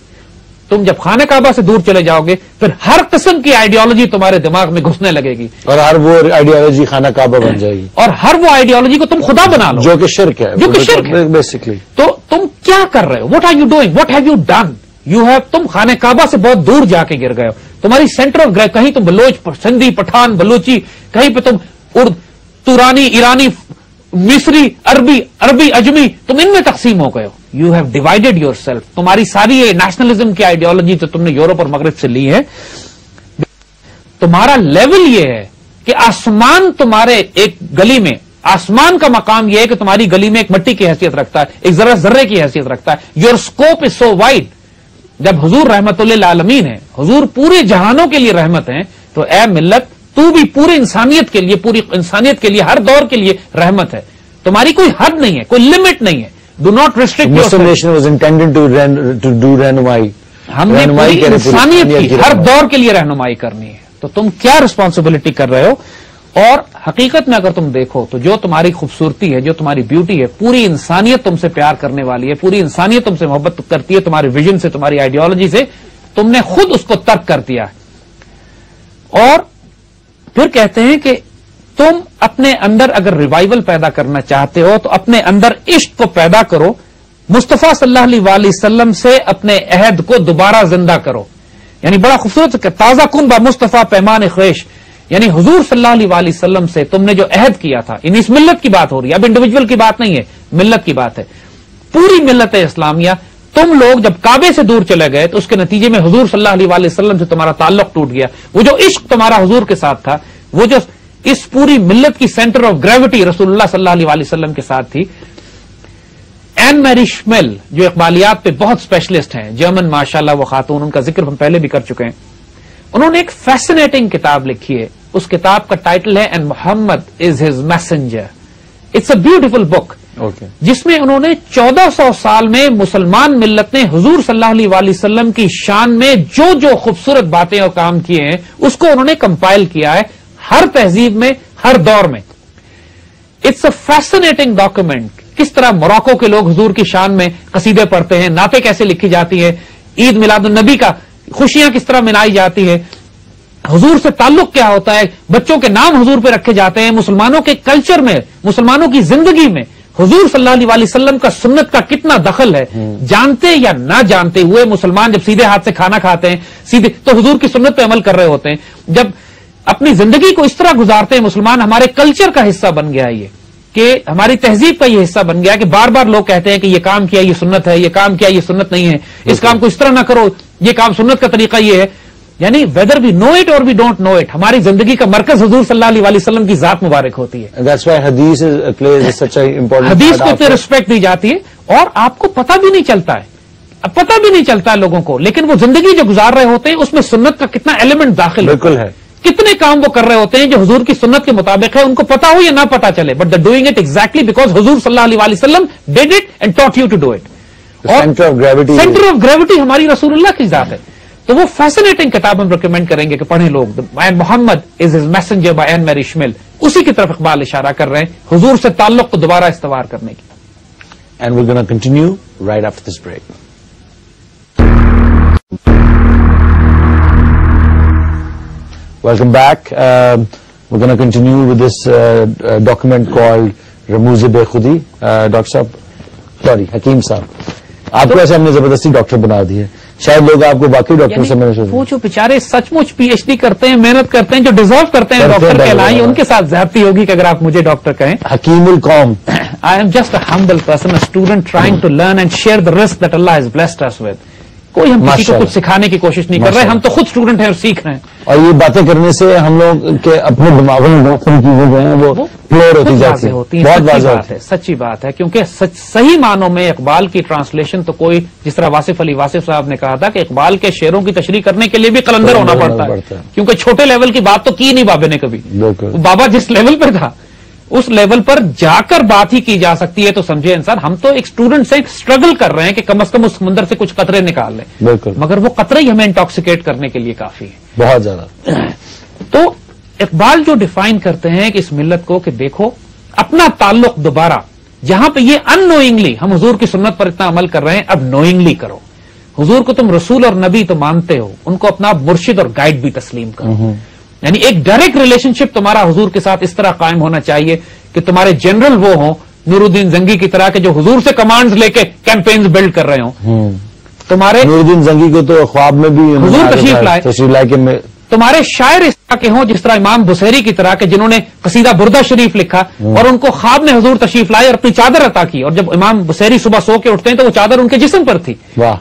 تم جب خانہ کعبہ سے دور چلے جاؤ گے پھر ہر قسم کی آئیڈیالوجی تمہارے دماغ میں گھسنے لگے گی، اور ہر وہ آئیڈیالوجی خانہ کعبہ بن جائے گی، اور ہر وہ آئیڈیالوجی کو تم خدا بنا لو، جو کہ شرک ہے، جو کہ شرک ہے بیسکلی. تو تم کیا کر رہے ہو؟ What are you doing? What have you done? تم خانہ کعبہ سے بہت دور جا کے گر گئے ہو. تمہاری سینٹر آف گریوٹی، کہیں تم بلوچ، سندھی، پٹھان، بلوچی، کہیں پہ تم تورانی، ایرانی، مصری، عربی، اجمی، تم ان میں تقسیم ہو گئے ہو. You have divided yourself. تمہاری ساری یہ نیشنلزم کی آئیڈیالوجی تو تم نے یورپ اور مغرب سے لی ہے. تمہارا لیول یہ ہے کہ آسمان تمہارے ایک گلی میں، آسمان کا مقام یہ ہے کہ تمہاری گلی میں ایک مٹی کی حیثیت رکھتا ہے، ایک ذرے کی حیثیت رکھتا ہے. Your scope is so wide. جب حضور رحمت للعالمین ہے، حضور پورے جہانوں کے لیے رحمت ہیں، تو اے ملت تو بھی پوری انسانیت کے لیے ہر دور کے لیے رحمت ہے. تمہاری کوئی حد نہیں ہے، کوئی لمٹ نہیں ہے. Do not restrict. ہم نے پوری انسانیت کی ہر دور کے لیے رہنمائی کرنی ہے. تو تم کیا رسپانسبلٹی کر رہے ہو؟ اور حقیقت میں اگر تم دیکھو تو جو تمہاری خوبصورتی ہے، جو تمہاری بیوٹی ہے، پوری انسانیت تم سے پیار کرنے والی ہے، پوری انسانیت تم سے محبت کرتی ہے، تمہارے ویژن سے، تمہاری آئیڈیالوجی سے. تم نے خود اس کو ترک کر دیا. اور پھر کہتے ہیں کہ تم اپنے اندر اگر ریوائول پیدا کرنا چاہتے ہو تو اپنے اندر عشق کو پیدا کرو، مصطفیٰ صلی اللہ علیہ وسلم سے اپنے عہد کو دوبارہ زندہ کرو. یعنی بڑا خوبصورت کہ تازہ کن با مصطفیٰ پیمان خیش، یعنی حضور صلی اللہ علیہ وسلم سے تم نے جو عہد کیا تھا، یعنی اس ملت کی بات ہو رہی ہے، اب انڈیویجول کی بات نہیں ہے، ملت کی بات ہے. پوری ملت اسلامیہ، تم لوگ جب کعبے سے دور چلے گئے تو اس کے نتیجے میں حضور صلی اللہ علیہ وسلم سے تمہارا تعلق ٹوٹ گیا. وہ جو عشق تمہارا حضور کے ساتھ تھا، وہ جو اس پوری ملت کی سینٹر آف گریوٹی رسول اللہ صلی اللہ علیہ وسلم کے ساتھ تھی، این میری شمل جو اقبالیات پہ بہت اسپیشلسٹ ہیں، جرمن ماشاءاللہ وہ خاتون، ان کا ذکر ہم پہلے بھی کر چکے ہیں، انہوں نے ایک فیسنیٹنگ کتاب لکھی ہے. اس کتاب کا ٹائٹل ہے and Muhammad is his messenger. It's a beautiful book, جس میں انہوں نے 1400 سال میں مسلمان ملت نے حضور صلی اللہ علیہ وآلہ وسلم کی شان میں جو جو خوبصورت باتیں اور کام کیے ہیں اس کو انہوں نے کمپائل کیا ہے، ہر تہذیب میں، ہر دور میں. It's a fascinating document. کس طرح موراکو کے لوگ حضور کی شان میں قصیدے پڑھتے ہیں، نعتیں کیسے لکھی جاتی ہیں، عید میلاد النبی کا خوشیاں کس طرح منائی جاتی ہے، حضور سے تعلق کیا ہوتا ہے، بچوں کے نام حضور پہ رکھے جاتے ہیں. مسلمانوں کے کلچر میں، مسلمانوں کی زندگی میں حضور صلی اللہ علیہ وسلم کا سنت کا کتنا دخل ہے. جانتے یا نہ جانتے ہوئے مسلمان جب سیدھے ہاتھ سے کھانا کھاتے ہیں سیدھے تو حضور کی سنت پہ عمل کر رہے ہوتے ہیں. جب اپنی زندگی کو اس طرح گزارتے ہیں مسلمان، ہمارے کلچر کا حصہ بن گیا یہ، کہ ہماری تہذیب کا یہ حصہ بن گیا کہ بار بار لوگ کہتے ہیں کہ یہ کام کیا یہ سنت ہے، یہ کام کیا یہ سنت نہیں ہے، اس کام کو اس طرح نہ کرو، یہ کام سنت کا طریقہ یہ ہے. یعنی ویدر وی نو اٹ اور وی ڈونٹ نو اٹ، ہماری زندگی کا مرکز حضور صلی اللہ علیہ وآلہ وسلم کی ذات مبارک ہوتی ہے. حدیث کو اتنی رسپیکٹ دی جاتی ہے اور آپ کو پتہ بھی نہیں چلتا ہے، اب پتہ بھی نہیں چلتا ہے لوگوں کو، لیکن وہ زندگی جو گزار رہے ہوتے ہیں اس میں سنت کا کتنا ایلیمنٹ داخل بالکل ہے. کتنے کام وہ کر رہے ہوتے ہیں جو حضور کی سنت کے مطابق ہے، ان کو پتا ہو یا نہ پتا چلے، but they doing it exactly because حضور صلی اللہ علیہ وسلم did it and taught you to do it. Centre of gravity ہماری رسول اللہ کی ذات ہے. تو وہ فیسنیٹنگ کتاب ہم ریکمینڈ کریں گے کہ پڑھیں لوگ. And Muhammad is his messenger by Annemarie Schimmel. اسی کی طرف اقبال اشارہ کر رہے ہیں، حضور سے تعلق کو دوبارہ استوار کرنے کی. And we gonna continue right after this break. Welcome back. We're going to continue with this document called Ramooz Bے خودی. ڈاکٹر صاحب، سوری حکیم صاحب، آپ کو ایسے ہم نے زبردستی ڈاکٹر بنا دی ہے. شاید لوگ آپ کو باقی ڈاکٹر سے میں وہ جو بیچارے سچ مچ پی ایچ ڈی کرتے ہیں، محنت کرتے ہیں، جو ڈیزرو کرتے ہیں ڈاکٹر کہلائیں، ان کے ساتھ زیادتی ہوگی کہ اگر آپ مجھے ڈاکٹر کہیں. حکیم القوم. I am just a humble person, a student trying to learn and share the risk that Allah has blessed us with. کوئی ہم کسی کو کچھ سکھانے کی کوشش نہیں کر رہے، ہم تو خود اسٹوڈنٹ ہیں اور سیکھ رہے ہیں. اور یہ باتیں کرنے سے ہم لوگ کے اپنے دماغوں میں بہت ساری چیزیں جو ہیں وہ کلیئر ہوتی جاتی ہیں. بہت واضح بات ہے، سچی بات ہے، کیونکہ صحیح معنوں میں اقبال کی ٹرانسلیشن تو کوئی، جس طرح واصف علی واصف صاحب نے کہا تھا کہ اقبال کے شعروں کی تشریح کرنے کے لیے بھی قلندر ہونا پڑتا ہے، کیونکہ چھوٹے لیول کی بات تو کی نہیں بابے نے کبھی. بابا جس لیول پہ تھا اس لیول پر جا کر بات ہی کی جا سکتی ہے. تو سمجھے انسان، ہم تو ایک اسٹوڈنٹ سے اسٹرگل کر رہے ہیں کہ کم از کم اس سمندر سے کچھ قطرے نکال لیں. بالکل. مگر وہ قطرے ہی ہمیں انٹاکسیکیٹ کرنے کے لیے کافی ہے، بہت زیادہ. تو اقبال جو ڈیفائن کرتے ہیں کہ اس ملت کو کہ دیکھو اپنا تعلق دوبارہ، جہاں پہ یہ ان نوئنگلی ہم حضور کی سنت پر اتنا عمل کر رہے ہیں، اب نوئنگلی کرو. حضور کو تم رسول اور نبی تو مانتے ہو، ان کو اپنا مرشد اور گائیڈ بھی تسلیم کرو. یعنی ایک ڈائریکٹ ریلیشن شپ تمہارا حضور کے ساتھ اس طرح قائم ہونا چاہیے کہ تمہارے جنرل وہ ہوں نور الدین زنگی کی طرح، کہ جو حضور سے کمانڈز لے کے کیمپینز بلڈ کر رہے ہوں. تمہارے نور الدین زنگی کو تو خواب میں بھی حضور تشریف لائے کہ تمہارے شاعر اس طرح کے ہوں جس طرح امام بصیری کی طرح کہ جنہوں نے قصیدہ بردہ شریف لکھا اور ان کو خواب میں حضور تشریف لائے اور اپنی چادر عطا کی، اور جب امام بصیری صبح سو کے اٹھتے ہیں تو وہ چادر ان کے جسم پر تھی. واہ.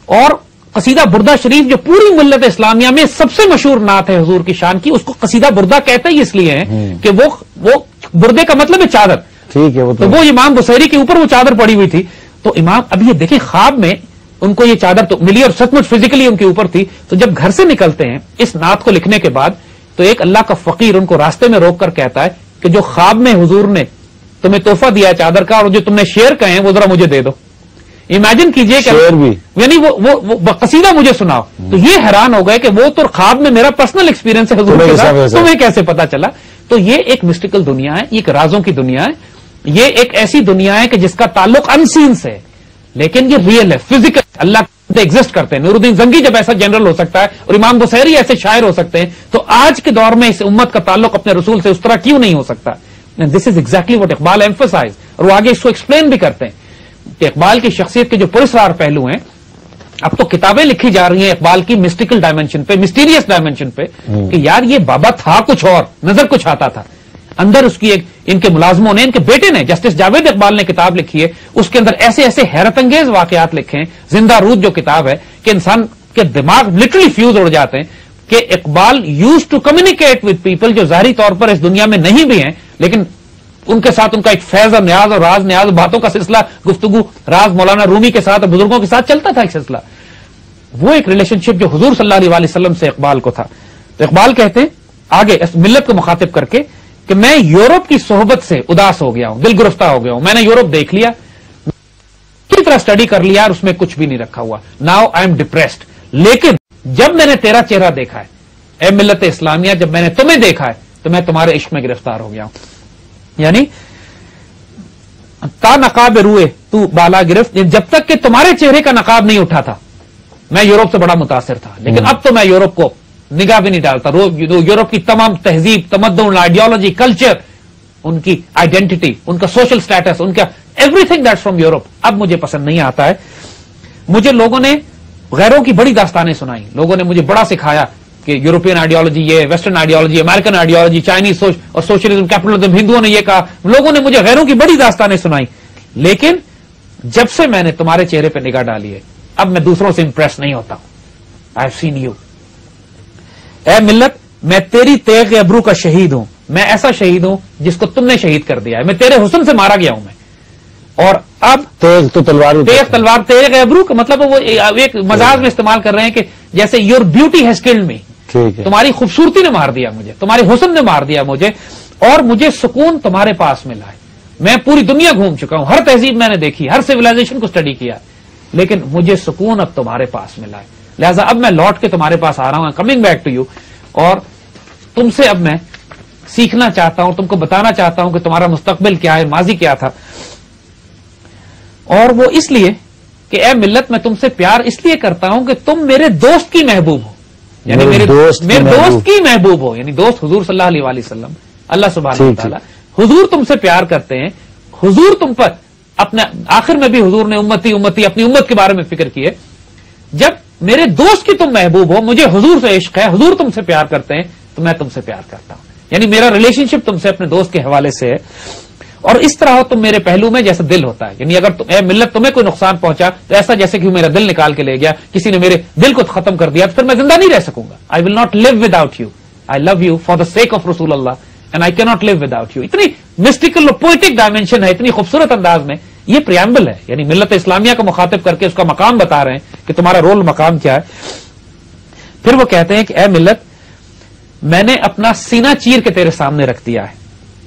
اور قصیدہ بردہ شریف جو پوری ملت اسلامیہ میں سب سے مشہور نعت ہے حضور کی شان کی، اس کو قصیدہ بردہ کہتے ہی اس لیے ہیں کہ وہ بردے کا مطلب ہے چادر. ٹھیک ہے. تو وہ امام بصیری کے اوپر وہ چادر پڑی ہوئی تھی. تو امام، اب یہ دیکھیں خواب میں ان کو یہ چادر تو ملی اور سچ مچ فزیکلی ان کے اوپر تھی. تو جب گھر سے نکلتے ہیں اس نعت کو لکھنے کے بعد، تو ایک اللہ کا فقیر ان کو راستے میں روک کر کہتا ہے کہ جو خواب میں حضور نے تمہیں تحفہ دیا چادر کا اور جو تم نے شعر کہے ہیں وہ ذرا مجھے دے دو. امیجن کیجئے کہ یعنی وہ قصیدہ مجھے سناؤ. تو یہ حیران ہو گئے کہ وہ تو خواب میں میرا پرسنل ایکسپیرینس ہے حضور کے ساتھ، تمہیں کیسے پتا چلا. تو یہ ایک مسٹیکل دنیا ہے، یہ ایک رازوں کی دنیا ہے، یہ ایک ایسی دنیا ہے کہ جس کا تعلق ان سین سے ہے، لیکن یہ ریئل ہے، فزیکل. اللہ ایگزسٹ کرتے ہیں. نور الدین زنگی جب ایسا جنرل ہو سکتا ہے اور امام بصیری ایسے شاعر ہو سکتے ہیں، تو آج کے دور میں اس امت کا تعلق اپنے رسول سے اس طرح کیوں نہیں ہو سکتا؟ This is exactly what Iqbal emphasise. اور وہ آگے اس کو ایکسپلین بھی کرتے ہیں کہ اقبال کی شخصیت کے جو پراسرار پہلو ہیں، اب تو کتابیں لکھی جا رہی ہیں اقبال کی مسٹیکل ڈائمینشن پہ، مسٹیریس ڈائمینشن پہ، کہ یار یہ بابا تھا کچھ اور، نظر کچھ آتا تھا اندر. اس کی ایک ان کے ملازموں نے، ان کے بیٹے نے، جسٹس جاوید اقبال نے کتاب لکھی ہے، اس کے اندر ایسے ایسے حیرت انگیز واقعات لکھے ہیں. زندہ رود جو کتاب ہے کہ انسان کے دماغ لٹرلی فیوز اڑ جاتے ہیں کہ Iqbal used to communicate with people جو ظاہری طور پر اس دنیا میں نہیں بھی ہیں، لیکن ان کے ساتھ ان کا ایک فیض اور نیاز اور راز نیاز باتوں کا سلسلہ گفتگو راز مولانا رومی کے ساتھ اور بزرگوں کے ساتھ چلتا تھا ایک سلسلہ. وہ ایک ریلیشن شپ جو حضور صلی اللہ علیہ وسلم سے اقبال کو تھا. تو اقبال کہتے ہیں آگے اس ملت کو مخاطب کر کے کہ میں یورپ کی صحبت سے اداس ہو گیا ہوں, دل گرفتہ ہو گیا ہوں. میں نے یورپ دیکھ لیا, کی طرح اسٹڈی کر لیا اور اس میں کچھ بھی نہیں رکھا ہوا. Now I am depressed. لیکن جب میں نے تیرا چہرہ دیکھا ہے اے ملت اسلامیہ, جب میں نے تمہیں دیکھا ہے تو میں تمہارے عشق میں گرفتار ہو گیا ہوں. یعنی تا نقاب روئے تو بالا گرفت, جب تک کہ تمہارے چہرے کا نقاب نہیں اٹھا تھا میں یورپ سے بڑا متاثر تھا. لیکن اب تو میں یورپ کو نگاہ بھی نہیں ڈالتا. یورپ کی تمام تہذیب, تمدن, آئیڈیالوجی, کلچر, ان کی آئیڈینٹی, ان کا سوشل سٹیٹس, ان کا every thing that's from Europe اب مجھے پسند نہیں آتا ہے. مجھے لوگوں نے غیروں کی بڑی داستانیں سنائی, لوگوں نے مجھے بڑا سکھایا کہ یورپین آئیڈیالوجی یہ, western ideology, American ideology, Chinese سوچ اور سوشلزم, کیپٹلزم, ہندوؤں نے یہ کہا. لوگوں نے مجھے غیروں کی بڑی داستانیں سنائی. لیکن جب سے میں نے تمہارے چہرے پہ نگاہ ڈالی ہے اب میں دوسروں سے امپریس نہیں ہوتا ہوں. I have seen you. اے ملت میں تیری تیغ ابرو کا شہید ہوں. میں ایسا شہید ہوں جس کو تم نے شہید کر دیا ہے. میں تیرے حسن سے مارا گیا ہوں میں. اور اب تیغ تو تلوار, تلوار, تیغ ابرو کا مطلب وہ ایک مزاج میں استعمال کر رہے ہیں کہ جیسے یور بیوٹی ہیز کلڈ می, تمہاری خوبصورتی نے مار دیا مجھے, تمہارے حسن نے مار دیا مجھے, اور مجھے سکون تمہارے پاس ملا ہے. میں پوری دنیا گھوم چکا ہوں, ہر تہذیب میں نے دیکھی, ہر سویلائزیشن کو اسٹڈی کیا, لیکن مجھے سکون اب تمہارے پاس ملا ہے. لہذا اب میں لوٹ کے تمہارے پاس آ رہا ہوں, کمنگ بیک ٹو یو, اور تم سے اب میں سیکھنا چاہتا ہوں, تم کو بتانا چاہتا ہوں کہ تمہارا مستقبل کیا ہے, ماضی کیا تھا. اور وہ اس لیے کہ اے ملت میں تم سے پیار اس لیے کرتا ہوں کہ تم میرے دوست کی محبوب ہو. یعنی میرے دوست کی محبوب ہو, یعنی دوست حضور صلی اللہ علیہ وسلم, اللہ سبحانہ و تعالیٰ. حضور تم سے پیار کرتے ہیں, حضور تم پر اپنے, آخر میں بھی حضور نے امتی امتی اپنی امت کے بارے میں فکر کی ہے. جب میرے دوست کی تم محبوب ہو, مجھے حضور سے عشق ہے, حضور تم سے پیار کرتے ہیں, تو میں تم سے پیار کرتا ہوں. یعنی میرا ریلیشن شپ تم سے اپنے دوست کے حوالے سے ہے. اور اس طرح ہو تم میرے پہلو میں جیسے دل ہوتا ہے. یعنی اگر اے ملت تمہیں کوئی نقصان پہنچا تو ایسا جیسے کہ میرا دل نکال کے لے گیا, کسی نے میرے دل کو ختم کر دیا, تو پھر میں زندہ نہیں رہ سکوں گا. I will not live without you. I love you for the sake of رسول اللہ اینڈ آئی کی not live without you. اتنی مسٹیکل اور پوئٹک ڈائمینشن ہے, اتنی خوبصورت انداز میں. یہ پریامبل ہے, یعنی ملت اسلامیہ کو مخاطب کر کے اس کا مقام بتا رہے ہیں کہ تمہارا رول مقام کیا ہے. پھر وہ کہتے ہیں کہ اے ملت میں نے اپنا سینہ چیر کے تیرے سامنے رکھ دیا ہے,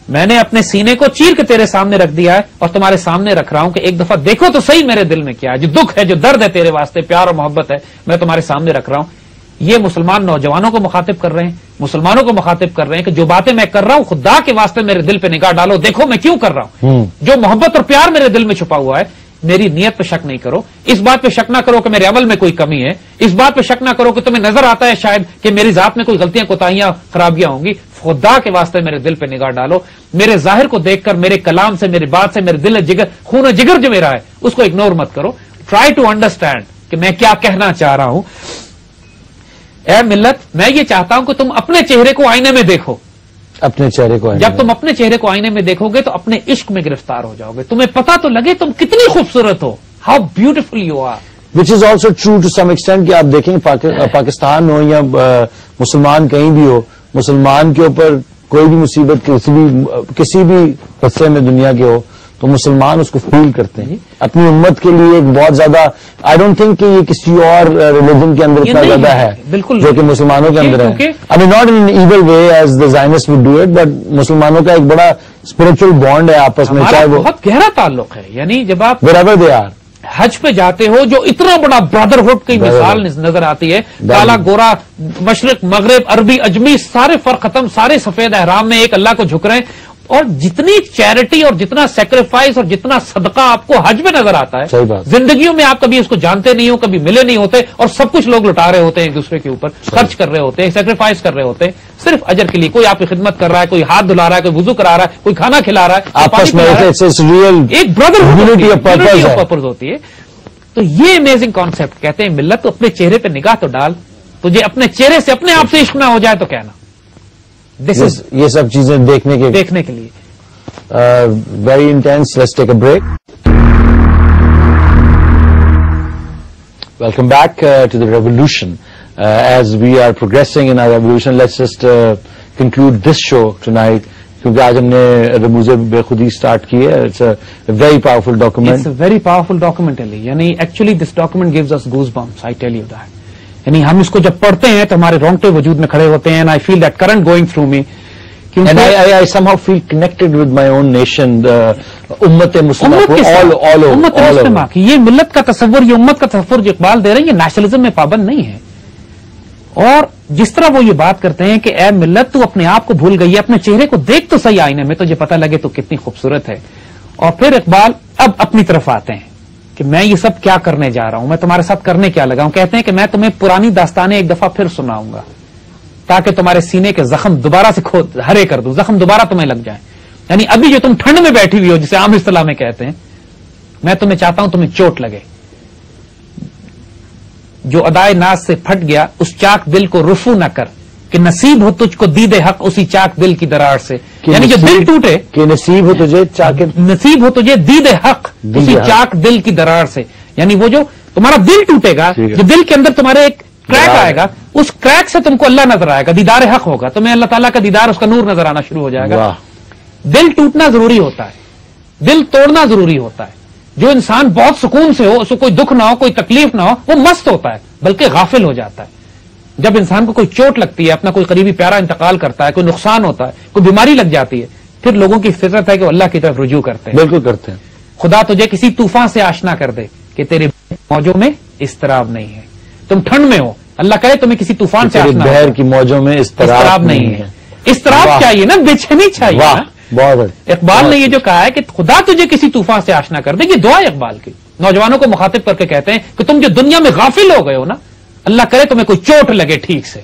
میں نے اپنے سینے کو چیر کے تیرے سامنے رکھ دیا ہے, اور تمہارے سامنے رکھ رہا ہوں کہ ایک دفعہ دیکھو تو صحیح میرے دل میں کیا ہے, جو دکھ ہے, جو درد ہے تیرے واسطے, پیار اور محبت ہے, میں تمہارے سامنے رکھ رہا ہوں. یہ مسلمان نوجوانوں کو مخاطب کر رہے ہیں, مسلمانوں کو مخاطب کر رہے ہیں کہ جو باتیں میں کر رہا ہوں خدا کے واسطے میرے دل پہ نگاہ ڈالو, دیکھو میں کیوں کر رہا ہوں. جو محبت اور پیار میرے دل میں چھپا ہوا ہے, میری نیت پہ شک نہیں کرو, اس بات پہ شک نہ کرو کہ میرے عمل میں کوئی کمی ہے, اس بات پہ شک نہ کرو کہ تمہیں نظر آتا ہے شاید کہ میری ذات میں کوئی غلطیاں, کوتاہیاں, خرابیاں ہوں گی. خدا کے واسطے میرے دل پہ نگاہ ڈالو, میرے ظاہر کو دیکھ کر, میرے کلام سے, میری بات سے, میرے دل جگر, خون جگر جو میرا ہے اس کو اگنور مت کرو. ٹرائی ٹو انڈرسٹینڈ کہ میں کیا کہنا چاہ رہا ہوں. اے ملت میں یہ چاہتا ہوں کہ تم اپنے چہرے کو آئینے میں دیکھو. اپنے چہرے کو, جب تم اپنے چہرے کو آئینے میں دیکھو گے تو اپنے عشق میں گرفتار ہو جاؤ گے. تمہیں پتا تو لگے تم کتنی خوبصورت ہو, how beautiful you are. Which is also true to some extent کہ آپ دیکھیں پاکستان ہو یا مسلمان کہیں بھی ہو, مسلمان کے اوپر کوئی بھی مصیبت کسی بھی حصے میں دنیا کے ہو تو مسلمان اس کو فیل کرتے ہیں. اپنی امت کے لیے ایک بہت زیادہ, آئی ڈونٹ تھنک کہ یہ کسی اور ریلیجن کے اندر اتنا زیادہ ہے بالکل جو کہ مسلمانوں کے اندر ہے. I mean not in evil way as the Zionist would do it, but مسلمانوں کا ایک بڑا اسپرچل بانڈ ہے آپس میں, چاہے وہ بہت گہرا تعلق ہے. یعنی جب آپ wherever they are حج پہ جاتے ہو جو اتنا بڑا برادرہڈ کی مثال نظر آتی ہے, کالا گورا, مشرق مغرب, عربی اجمی, سارے فرق ختم, سارے سفید احرام میں ایک اللہ کو جھک رہے ہیں. اور جتنی چیریٹی اور جتنا سیکریفائس اور جتنا صدقہ آپ کو حج میں نظر آتا ہے, زندگیوں میں آپ کبھی اس کو جانتے نہیں ہو, کبھی ملے نہیں ہوتے, اور سب کچھ لوگ لٹا رہے ہوتے ہیں ایک دوسرے کے اوپر, خرچ کر رہے ہوتے ہیں, سیکریفائس کر رہے ہوتے ہیں صرف اجر کے لیے. کوئی آپ کی خدمت کر رہا ہے, کوئی ہاتھ دھلا رہا ہے, کوئی وضو کرا رہا ہے, کوئی کھانا کھلا رہا ہے, آپس میں ایک برادرہڈ پرپز ہوتی ہے. تو یہ امیزنگ کانسیپٹ کہتے ہیں ملت تو اپنے چہرے پہ نگاہ تو ڈال, تجھے اپنے چہرے سے اپنے آپ سے عشق نہ ہو جائے تو کہنا. یہ سب چیزیں دیکھنے کے لیے very intense. Let's take a break. Welcome back to the revolution. As we are progressing in our revolution, let's just conclude this show tonight کیونکہ آج ہم نے رموز بے خودی سٹارٹ کی ہے. It's a very powerful document. It's a very powerful document Ali. یعنی actually this document gives us goosebumps, I tell you that. یعنی ہم اس کو جب پڑھتے ہیں تو ہمارے رونگٹے وجود میں کھڑے ہوتے ہیں. And I feel that current going through me. And I somehow feel connected with my own nation, امت مسلمہ کو, امت مسلمہ کی یہ ملت کا تصور, یہ امت کا تصور جو اقبال دے رہے ہیں, یہ نیشنلزم میں پابند نہیں ہے. اور جس طرح وہ یہ بات کرتے ہیں کہ اے ملت تو اپنے آپ کو بھول گئی ہے, اپنے چہرے کو دیکھ تو صحیح آئینے میں, تجھے پتہ لگے تو کتنی خوبصورت ہے. اور پھر اقبال اب اپنی طرف آتے ہیں کہ میں یہ سب کیا کرنے جا رہا ہوں, میں تمہارے ساتھ کرنے کیا لگا ہوں. کہتے ہیں کہ میں تمہیں پرانی داستانیں ایک دفعہ پھر سناؤں گا تاکہ تمہارے سینے کے زخم دوبارہ سے ہرے کر دوں, زخم دوبارہ تمہیں لگ جائیں. یعنی ابھی جو تم ٹھنڈ میں بیٹھی ہوئی ہو, جسے عام اصطلاح میں کہتے ہیں, میں تمہیں چاہتا ہوں تمہیں چوٹ لگے. جو ادائے ناز سے پھٹ گیا اس چاک دل کو رفو نہ کر, کہ نصیب ہو تجھ کو دید حق اسی چاک دل کی دراڑ سے. یعنی جو دل ٹوٹے, کہ نصیب ہو تجھے نصیب ہو تجھے دید حق اسی چاک دل کی دراڑ سے. یعنی وہ جو تمہارا دل ٹوٹے گا, جو دل کے اندر تمہارے ایک کریک آئے گا, اس کریک سے تم کو اللہ نظر آئے گا, دیدار حق ہوگا, تمہیں اللہ تعالیٰ کا دیدار, اس کا نور نظر آنا شروع ہو جائے گا. دل ٹوٹنا ضروری ہوتا ہے, دل توڑنا ضروری ہوتا ہے. جو انسان بہت سکون سے ہو, اس کو کوئی دکھ نہ ہو, کوئی تکلیف نہ ہو, وہ مست ہوتا ہے بلکہ غافل ہو جاتا ہے. جب انسان کو کوئی چوٹ لگتی ہے, اپنا کوئی قریبی پیارا انتقال کرتا ہے, کوئی نقصان ہوتا ہے, کوئی بیماری لگ جاتی ہے, پھر لوگوں کی فطرت ہے کہ وہ اللہ کی طرف رجوع کرتے ہیں. بالکل کرتے ہیں. خدا تجھے کسی طوفان سے آشنا کر دے کہ تیرے موجوں میں اضطراب نہیں ہے. تم ٹھنڈ میں ہو, اللہ کرے تمہیں کسی طوفان سے آشنا, بہر کی موجوں میں اضطراب نہیں ہے. اضطراب چاہیے نا, بے چینی چاہیے نا. بہت اقبال نے یہ جو کہا ہے کہ خدا تجھے کسی طوفان سے آشنا کر دے, یہ دعا ہے اقبال کی. نوجوانوں کو مخاطب کر کے کہتے ہیں کہ تم جو دنیا میں غافل ہو گئے ہو نا, اللہ کرے تمہیں کوئی چوٹ لگے ٹھیک سے,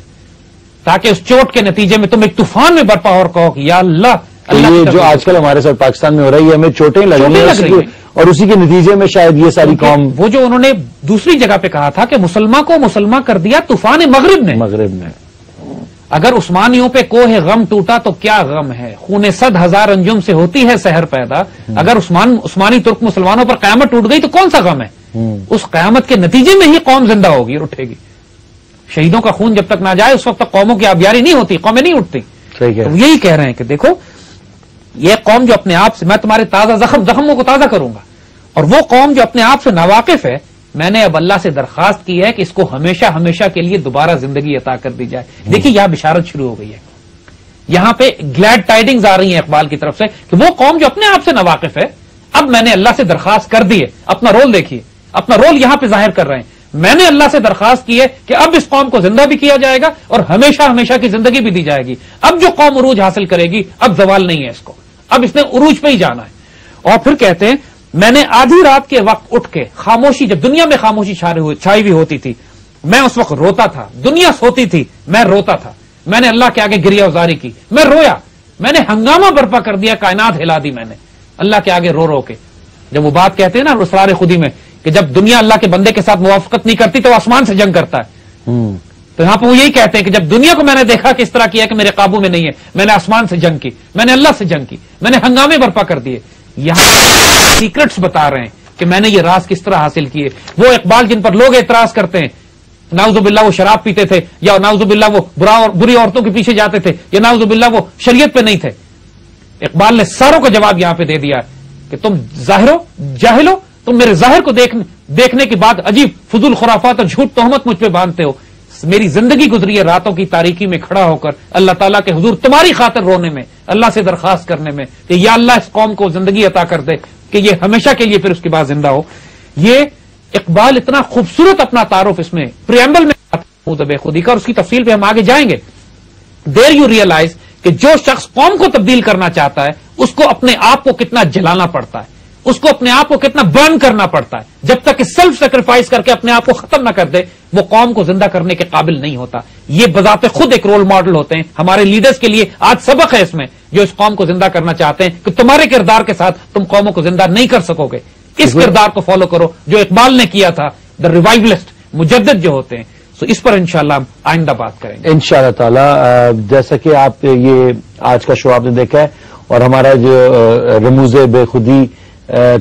تاکہ اس چوٹ کے نتیجے میں تم ایک طوفان میں برپا اور کہو کہ یا اللہ. یہ جو آج کل ہمارے ساتھ پاکستان میں ہو رہی ہے, ہمیں چوٹیں لگ رہی ہیں, اور اسی کے نتیجے میں شاید یہ ساری قوم, وہ جو انہوں نے دوسری جگہ پہ کہا تھا کہ مسلمان کو مسلمان کر دیا طوفان مغرب نے. اگر عثمانیوں پہ کوہ غم ٹوٹا تو کیا غم ہے, خون 100,000 انجم سے ہوتی ہے سحر پیدا. اگر عثمانی ترک مسلمانوں پر قیامت ٹوٹ گئی تو کون سا غم ہے؟ اس قیامت کے نتیجے میں ہی قوم زندہ ہوگی اور اٹھے گی. شہیدوں کا خون جب تک نہ جائے اس وقت تک قوموں کی آبیاری نہیں ہوتی, قومیں نہیں اٹھتی. تو یہی کہہ رہے ہیں کہ دیکھو یہ قوم جو اپنے آپ سے, میں تمہارے تازہ زخموں کو تازہ کروں گا, اور وہ قوم جو اپنے آپ سے ناواقف ہے, میں نے اب اللہ سے درخواست کی ہے کہ اس کو ہمیشہ ہمیشہ کے لیے دوبارہ زندگی عطا کر دی جائے. دیکھیے یہاں بشارت شروع ہو گئی ہے, یہاں پہ گلیڈ ٹائڈنگز آ رہی ہیں اقبال کی طرف سے کہ وہ قوم جو اپنے آپ سے ناواقف ہے, اب میں نے اللہ سے درخواست کر دی ہے. اپنا رول دیکھیے, اپنا رول یہاں پہ ظاہر کر رہے ہیں. میں نے اللہ سے درخواست کی ہے کہ اب اس قوم کو زندہ بھی کیا جائے گا اور ہمیشہ ہمیشہ کی زندگی بھی دی جائے گی. اب جو قوم عروج حاصل کرے گی, اب زوال نہیں ہے اس کو, اب اس نے عروج پہ ہی جانا ہے. اور پھر کہتے ہیں میں نے آدھی رات کے وقت اٹھ کے خاموشی, جب دنیا میں خاموشی چھائی ہوئی ہوتی تھی, میں اس وقت روتا تھا. دنیا سوتی تھی, میں روتا تھا. میں نے اللہ کے آگے گریہ ازاری کی, میں رویا, میں نے ہنگامہ برپا کر دیا, کائنات ہلا دی میں نے اللہ کے آگے رو رو کے. جب وہ بات کہتے ہیں نا اسرار خودی میں کہ جب دنیا اللہ کے بندے کے ساتھ موافقت نہیں کرتی تو آسمان سے جنگ کرتا ہے, تو یہاں پہ وہ یہی کہتے ہیں کہ جب دنیا کو میں نے دیکھا کہ اس طرح کیا کہ میرے قابو میں نہیں ہے, میں نے آسمان سے جنگ کی, میں نے اللہ سے جنگ کی, میں نے ہنگامے برپا کر دیے. یہاں سیکرٹس بتا رہے ہیں کہ میں نے یہ راز کس طرح حاصل کیے. وہ اقبال جن پر لوگ اعتراض کرتے ہیں, نعوذ باللہ وہ شراب پیتے تھے, یا نعوذ باللہ وہ بری عورتوں کے پیچھے جاتے تھے, یا نعوذ باللہ وہ شریعت پہ نہیں تھے, اقبال نے ساروں کا جواب یہاں پہ دے دیا کہ تم ظاہر ہو, جاہل ہو, تم میرے ظاہر کو دیکھنے کے بعد عجیب فضول خرافات اور جھوٹ تہمت مجھ پہ باندھتے ہو. میری زندگی گزری ہے راتوں کی تاریکی میں کھڑا ہو کر اللہ تعالیٰ کے حضور تمہاری خاطر رونے میں, اللہ سے درخواست کرنے میں کہ یا اللہ اس قوم کو زندگی عطا کر دے کہ یہ ہمیشہ کے لیے پھر اس کے بعد زندہ ہو. یہ اقبال اتنا خوبصورت اپنا تعارف اس میں پریمبل میں بے خودی کا, اور اس کی تفصیل پہ ہم آگے جائیں گے. دیر یو ریئلائز کہ جو شخص قوم کو تبدیل کرنا چاہتا ہے اس کو اپنے آپ کو کتنا جلانا پڑتا ہے, اس کو اپنے آپ کو کتنا برن کرنا پڑتا ہے. جب تک کہ سیلف سیکریفائس کر کے اپنے آپ کو ختم نہ کر دے وہ قوم کو زندہ کرنے کے قابل نہیں ہوتا. یہ بذات خود ایک رول ماڈل ہوتے ہیں ہمارے لیڈرز کے لیے. آج سبق ہے اس میں, جو اس قوم کو زندہ کرنا چاہتے ہیں کہ تمہارے کردار کے ساتھ تم قوموں کو زندہ نہیں کر سکو گے. اس کردار کو فالو کرو جو اقبال نے کیا تھا, دا ریوائولسٹ, مجدد جو ہوتے ہیں. سو اس پر انشاءاللہ ہم آئندہ بات کریں گے انشاءاللہ تعالی. جیسا کہ آپ یہ آج کا شو آپ نے دیکھا ہے, اور ہمارا جو رموز بے خودی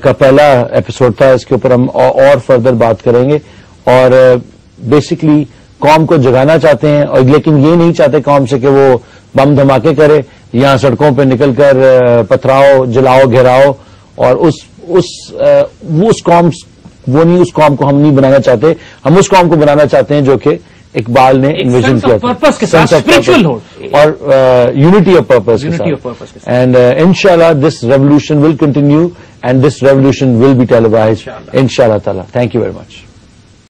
کا پہلا ایپیسوڈ تھا, اس کے اوپر ہم اور فردر بات کریں گے. اور بیسکلی قوم کو جگانا چاہتے ہیں, اور لیکن یہ نہیں چاہتے قوم سے کہ وہ بم دھماکے کرے, یہاں سڑکوں پہ نکل کر پتھراؤ، جلاؤ، گھیراؤ، اور اس قوم کو ہم نہیں بنانا چاہتے. ہم اس قوم کو بنانا چاہتے ہیں جو کہ اقبال نے انویژن کیا تھا، اور یونٹی آف پرپز کے ساتھ. اینڈ انشاءاللہ this revolution will continue and this revolution will be televised انشاءاللہ تعالی. Thank you very much.